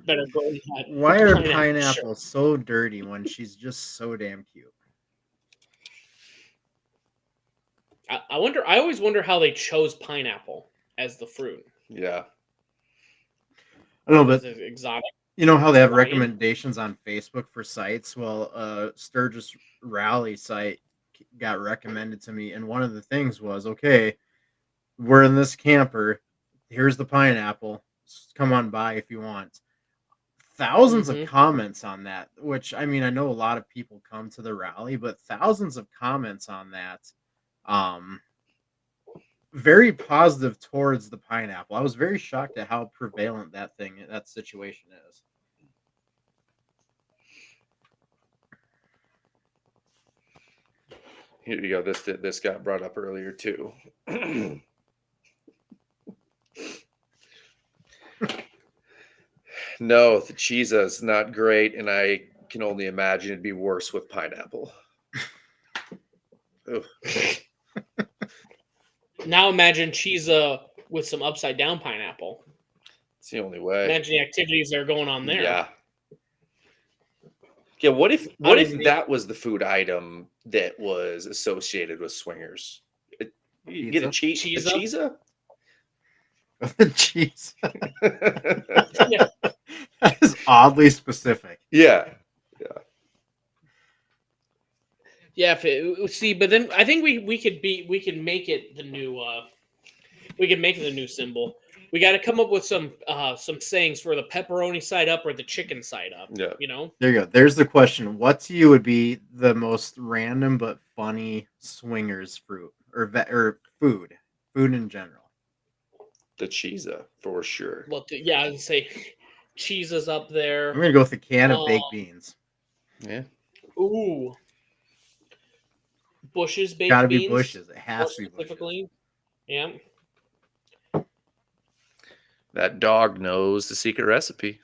Better go in that why are pineapple shirt. pineapples so dirty when she's just so damn cute? I wonder. I always wonder how they chose pineapple as the fruit. Yeah. I don't know, Is but it exotic? you know how they have Hawaiian? recommendations on Facebook for sites? Well, Sturgis Rally site got recommended to me, and one of the things was, okay, we're in this camper. Here's the pineapple. Come on by if you want. Thousands of Mm-hmm. comments on that, which I mean, I know a lot of people come to the rally, but thousands of comments on that. Um, very positive towards the pineapple. I was very shocked at how prevalent that situation is. Here you go. This got brought up earlier too. No, the cheese not great, and I can only imagine it'd be worse with pineapple. Ugh. Now imagine cheese with some upside down pineapple. It's the only way. Imagine the activities that are going on there. Yeah. Yeah. What if think- that was the food item that was associated with swingers? You get a Cheese-a? cheese-a? Cheese. That is oddly specific. Yeah. Yeah. See, but then I think we could make it the new we could make it the new symbol. We got to come up with some sayings for the pepperoni side up or the chicken side up. Yeah. You know. There you go. There's the question. What to you would be the most random but funny swingers fruit or food in general? The cheese-a for sure. Well, yeah, I would say cheese is up there. I'm gonna go with a can of baked beans. Yeah. Ooh. Bush's baked Gotta beans. be Bush's. It has more to be Bush's. specifically. Yeah. That dog knows the secret recipe.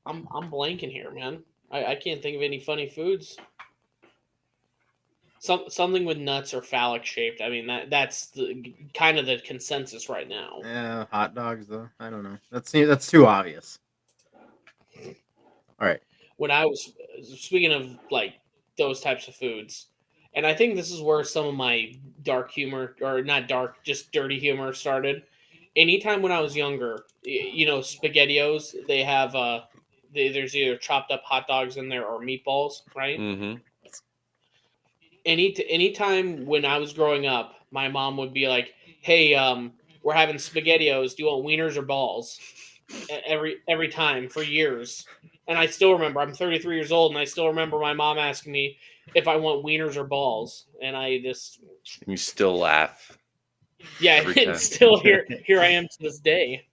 I'm blanking here, man. I can't think of any funny foods. Something with nuts or phallic shaped. I mean that's the kind of the consensus right now. Yeah, hot dogs though. I don't know. That's too obvious. All right. When I was speaking of like those types of foods, and I think this is where some of my dark humor, or not dark, just dirty humor started. Anytime when I was younger, SpaghettiOs, they have there's either chopped up hot dogs in there or meatballs, right? Mm-hmm. Anytime when I was growing up, my mom would be like, "Hey, we're having SpaghettiOs. Do you want wieners or balls?" Every time for years, and I still remember. I'm 33 years old, and I still remember my mom asking me if I want wieners or balls, and I just You still laugh. yeah, Every time. and still here I am to this day,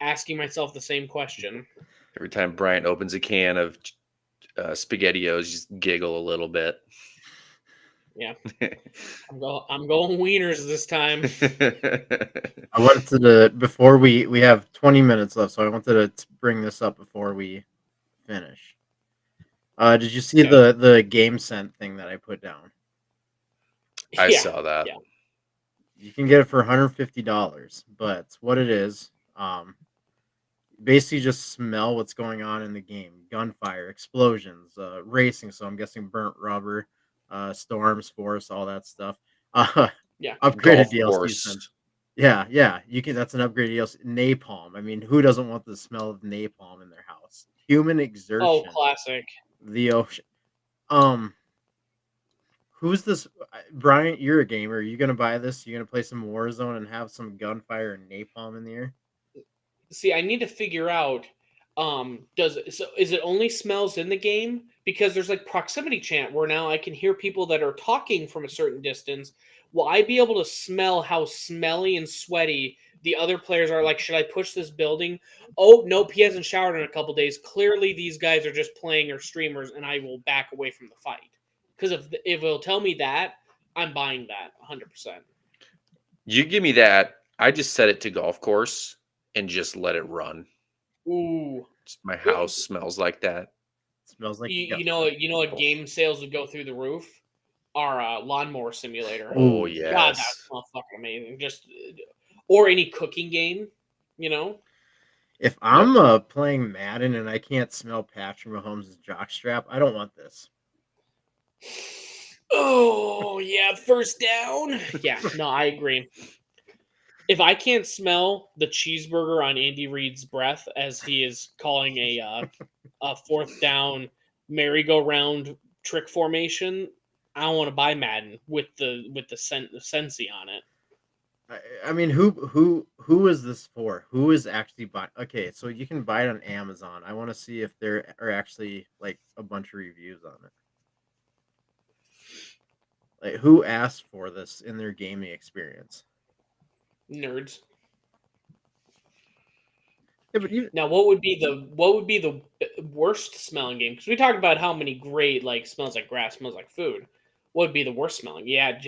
asking myself the same question. Every time Bryant opens a can of SpaghettiOs, you just giggle a little bit. Yeah, I'm going wieners this time. I wanted to before we have 20 minutes left, so I wanted to bring this up before we finish. Did you see the game scent thing that I put down? I Yeah, saw that. yeah. You can get it for $150, but what it is, basically just smell what's going on in the game: gunfire, explosions, racing. So I'm guessing burnt rubber, storms, force, all that stuff. Yeah. Upgraded Golf DLC. course. Yeah, you can. That's an upgraded DLC. Napalm. I mean, who doesn't want the smell of napalm in their house? Human exertion. Oh, classic. The ocean. Who's this? Bryant, you're a gamer. Are you gonna buy this? You gonna play some Warzone and have some gunfire and napalm in the air? See, I need to figure out is it only smells in the game? Because there's like proximity chant where now I can hear people that are talking from a certain distance. Will I be able to smell how smelly and sweaty the other players are like, should I push this building? Oh, nope, he hasn't showered in a couple days. Clearly, these guys are just playing or streamers, and I will back away from the fight. Because if it'll tell me that, I'm buying that 100%. You give me that. I just set it to golf course and just let it run. Ooh, My house smells like that. Smells like you know what game sales would go through the roof? Our lawnmower simulator. Oh, Ooh, yes. God, that smells fucking amazing. Just or any cooking game, you know. If I'm playing Madden and I can't smell Patrick Mahomes' jockstrap, I don't want this. Oh yeah, first down. Yeah, no, I agree. If I can't smell the cheeseburger on Andy Reid's breath as he is calling a fourth down merry-go-round trick formation, I don't want to buy Madden with the Sensi on it. I mean, who is this for? Who is actually buying? Okay, so you can buy it on Amazon. I want to see if there are actually like a bunch of reviews on it. Like, who asked for this in their gaming experience? Nerds. Yeah, but even, Now, what would be the worst smelling game? Because we talked about how many great like smells like grass, smells like food. What would be the worst smelling? Yeah,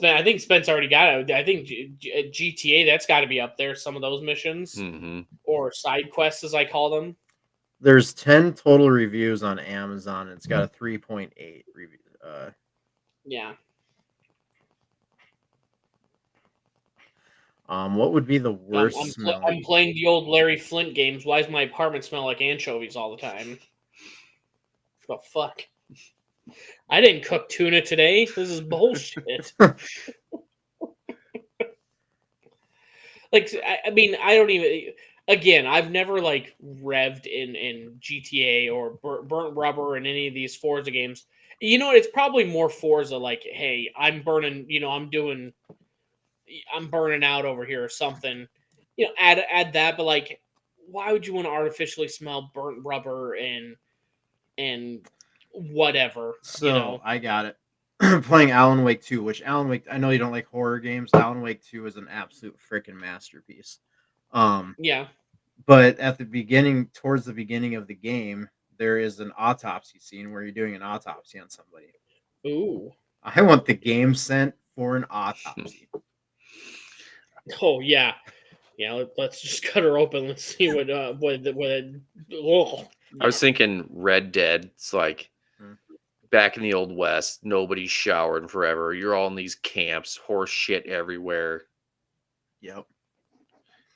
I think Spence already got it. I think GTA, that's got to be up there. Some of those missions Mm-hmm. or side quests, as I call them. there's 10 total reviews on Amazon, and it's got a 3.8 review. Yeah. What would be the worst smelling? I'm playing the old Larry Flint games. Why does my apartment smell like anchovies all the time? The fuck? I didn't cook tuna today. This is bullshit. Like, I mean, I don't even. Again, I've never like revved in GTA or burnt rubber in any of these Forza games. You know what? It's probably more Forza. Like, hey, I'm burning. You know, I'm burning out over here or something. You know, add that. But like, why would you want to artificially smell burnt rubber and whatever? So you know? I got it. Playing Alan Wake 2, which Alan Wake, I know you don't like horror games. Alan Wake 2 is an absolute freaking masterpiece. Yeah. But at the beginning, towards the beginning of the game, there is an autopsy scene where you're doing an autopsy on somebody. Ooh. I want the game sent for an autopsy. Oh yeah. Yeah, let's just cut her open. Let's see what. I was thinking Red Dead. It's like back in the Old West, nobody's showered forever. You're all in these camps, horse shit everywhere. Yep.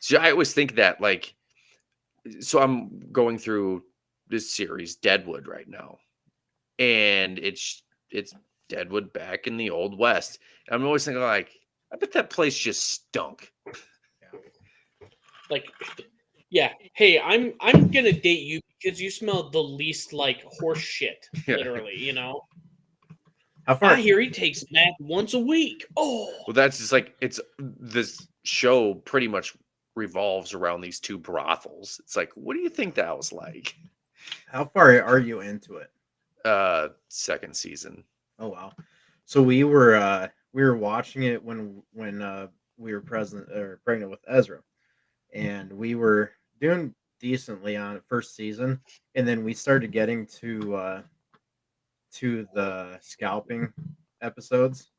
So I always think that, like, so I'm going through this series, Deadwood, right now, and it's Deadwood back in the Old West. I'm always thinking, like, I bet that place just stunk. Like, yeah. Hey, I'm gonna date you because you smell the least like horse shit. Literally, you know. How far? I hear he takes that once a week. Oh. Well, that's just like this show pretty much revolves around these two brothels. It's like, what do you think that was like? How far are you into it? Second season. Oh wow. So we were watching it when we were pregnant with Ezra, and we were doing decently on first season, and then we started getting to the scalping episodes,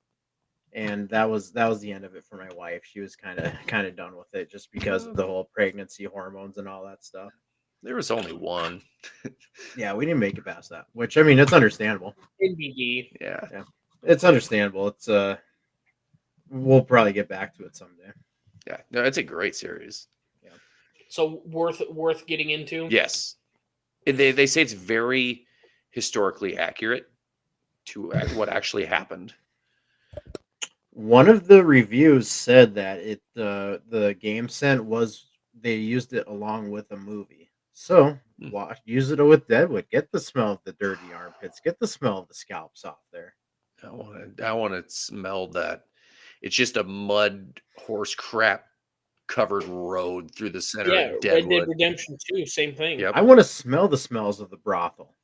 and that was the end of it for my wife. She was kind of done with it just because of the whole pregnancy hormones and all that stuff. There was only one. Yeah, we didn't make it past that, which I mean, it's understandable. NBD. Yeah. It's understandable. It's we'll probably get back to it someday. Yeah. No, it's a great series. So worth getting into. Yes. They say it's very historically accurate to what actually happened. One of the reviews said that the game sent was they used it along with a movie. So use it with Deadwood. Get the smell of the dirty armpits. Get the smell of the scalps off there. I want to smell that. It's just a mud horse crap covered road through the center of Deadwood. Red Dead Redemption 2, same thing. Yep. I want to smell the smells of the brothel.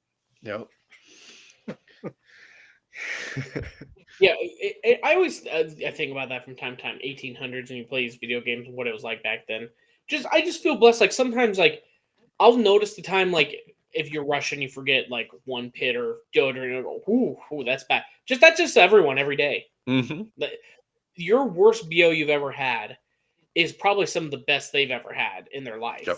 Yep. Yeah, I always I think about that from time to time. 1800s, and he plays video games and what it was like back then. I just feel blessed. Like sometimes, like I'll notice the time, like if you're Russian, you forget like one pit or deodorant. And go, ooh, that's bad. That's just everyone every day. Mm-hmm. Your worst BO you've ever had is probably some of the best they've ever had in their life. Yep.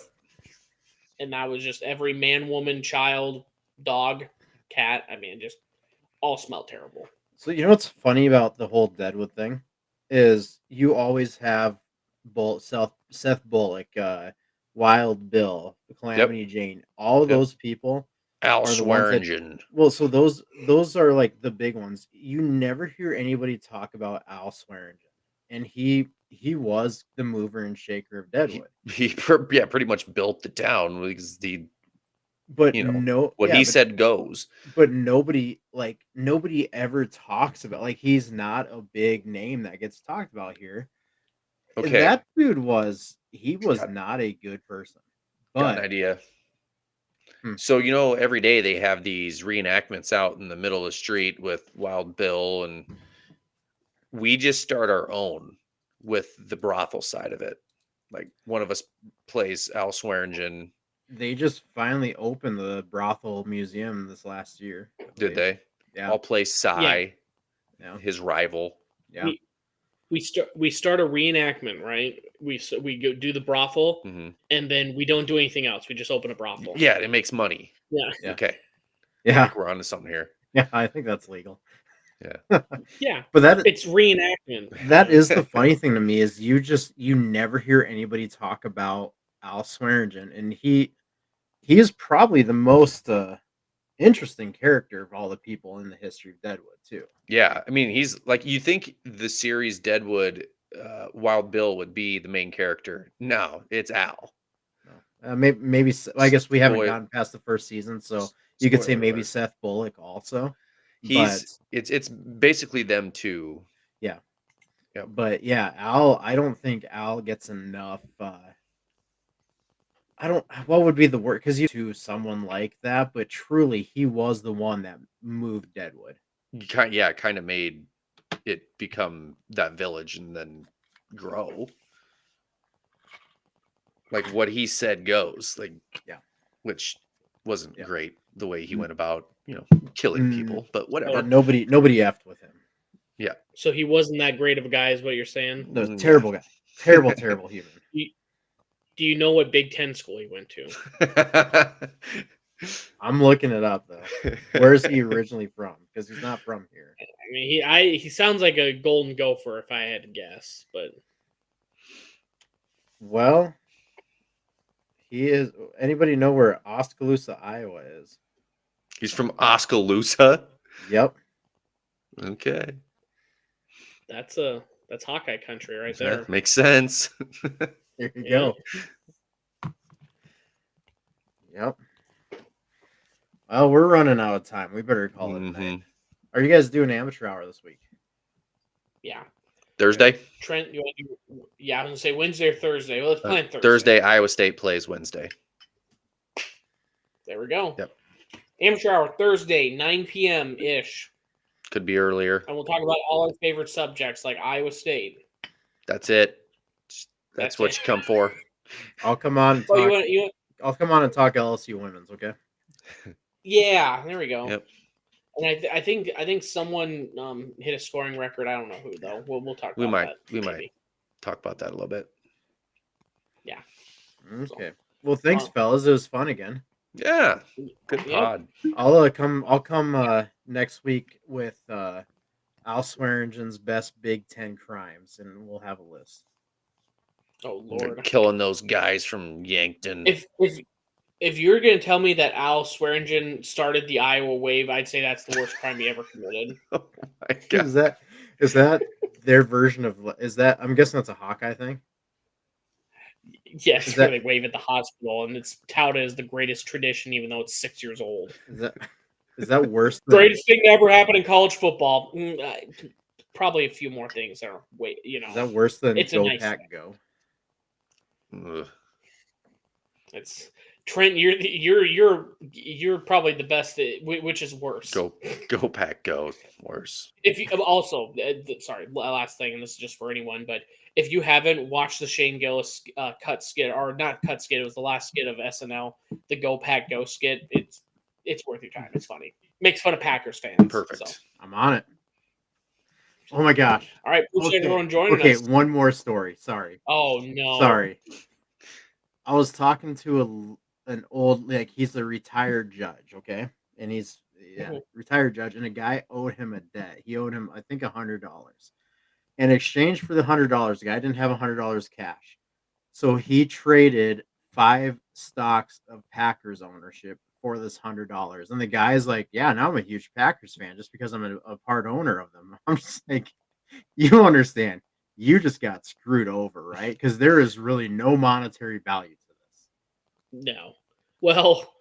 And that was just every man, woman, child, dog, cat. I mean, just all smell terrible. So you know what's funny about the whole Deadwood thing is you always have Seth Bullock, Wild Bill, Calamity Jane, all of Yep. those people Al are the ones that. Swearingen. Well, so those are like the big ones. You never hear anybody talk about Al Swearingen, and he was the mover and shaker of Deadwood. He pretty much built the town because But he said goes. But nobody ever talks about, like, he's not a big name that gets talked about here. Okay, That dude was Got- not a good person. got an But idea. Hmm. So every day they have these reenactments out in the middle of the street with Wild Bill, and we just start our own with the brothel side of it. Like one of us plays Al Swearingen. they just finally opened the brothel museum this last year. I Did believe. they? Yeah. I'll play Cy, Yeah. his rival. Yeah. We start a reenactment, right? We go do the brothel, Mhm. and then we don't do anything else. We just open a brothel. Yeah, it makes money. Yeah. Yeah. Okay, I Yeah. think we're onto something here. Yeah, I think that's legal. Yeah. But It's reenactment. that is the funny thing to me is you never hear anybody talk about Al Swearingen, and he is probably the most interesting character of all the people in the history of Deadwood too. Yeah, I mean, he's like, you think the series Deadwood, Wild Bill would be the main character. No, it's Al. Maybe I guess we haven't Spoil- gotten past the first season, so you could say Spoiler maybe alert. Seth Bullock also. It's basically them two. Yeah. Yep. But yeah, Al, I don't think Al gets enough. What would be the word? Because you to someone like that, but truly, he was the one that moved Deadwood. Kind of made it become that village and then grow. Like what he said goes. Like, yeah, which wasn't great the way he Mm. went about, killing people, but whatever. But nobody effed with him. Yeah. So he wasn't that great of a guy, is what you're saying? No, terrible guy, terrible human. Do you know what Big Ten school he went to? I'm looking it up though. Where's he originally from? Because he's not from here. I mean, he sounds like a Golden Gopher if I had to guess, but Well, he is. Anybody know where Oskaloosa, Iowa is? He's from Oskaloosa. Yep. Okay. that's Hawkeye country right there. That makes sense. Here you Yeah. go. Yep. Well, we're running out of time. We better call it a night. Are you guys doing amateur hour this week? Yeah. Thursday? Trent, you want to do, yeah, I was gonna say Wednesday or Thursday. Well, let's plan Thursday. Thursday, Iowa State plays Wednesday. There we go. Yep. Amateur hour Thursday, 9 p.m. ish. Could be earlier. And we'll talk about all our favorite subjects like Iowa State. That's it. That's what it. you come for. I'll come on and talk. Oh, I'll come on and talk LSU women's. Okay. yeah, there we go. Yep. And I think someone hit a scoring record. I don't know who though. We'll talk. We about might that, we maybe. might talk about that a little bit. Yeah. Okay. Well, thanks, fellas. It was fun again. Yeah. Good Yep. pod. I'll come next week with Al Swearingen's best Big Ten crimes, and we'll have a list. Oh Lord. Killing those guys from Yankton. If you're gonna tell me that Al Swearingen started the Iowa wave, I'd say that's the worst crime he ever committed. Oh my God. Is that their version of? Is that? I'm guessing that's a Hawkeye thing. Yes, Is where that- they wave at the hospital, and it's touted as the greatest tradition, even though it's 6 years old. Is that worse? Than, Greatest thing to ever happen in college football. Probably a few more things that are Is that worse than It's a Go nice Pack thing. Go? Ugh. It's Trent, you're probably the best. Which is worse? Go Pack, go. Worse. If you also, sorry, last thing, and this is just for anyone, but if you haven't watched the Shane Gillis cut skit, or not cut skit, it was the last skit of SNL, the Go Pack Go skit. It's worth your time. It's funny. Makes fun of Packers fans. Perfect. So. I'm on it. Oh my gosh. All right, appreciate everyone joining us. Okay, one more story. Sorry. Oh no. Sorry. I was talking to an old, like, he's a retired judge, okay? And he's retired judge, and a guy owed him a debt. He owed him, I think, $100. In exchange for the $100, the guy didn't have $100 cash. So he traded 5 stocks of Packers ownership for this $100. And the guy's like, yeah, now I'm a huge Packers fan just because I'm a part owner of them. I'm just like, you don't understand. You just got screwed over, right? Because there is really no monetary value to this. No. Well,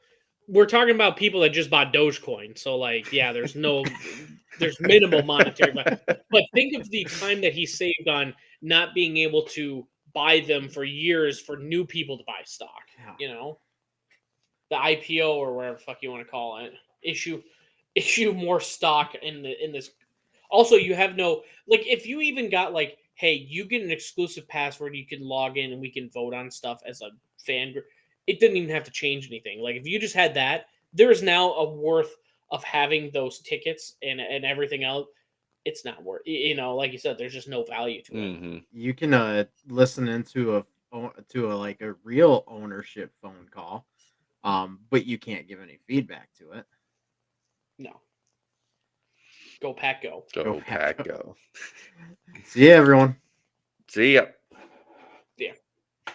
we're talking about people that just bought Dogecoin. So, like, yeah, there's minimal monetary value. But think of the time that he saved on not being able to buy them for years for new people to buy stock. Yeah. You know, the IPO or whatever the fuck you want to call it. Issue more stock in this. Also, you have no, like, if you even got like, hey, you get an exclusive password, you can log in and we can vote on stuff as a fan group. It didn't even have to change anything. Like, if you just had that, there is now a worth of having those tickets and everything else. It's not worth, like you said, there's just no value to it. Mm-hmm. You can listen into a real ownership phone call, but you can't give any feedback to it. No. Go Pack Go. Go Pack, go. See ya, everyone. See ya.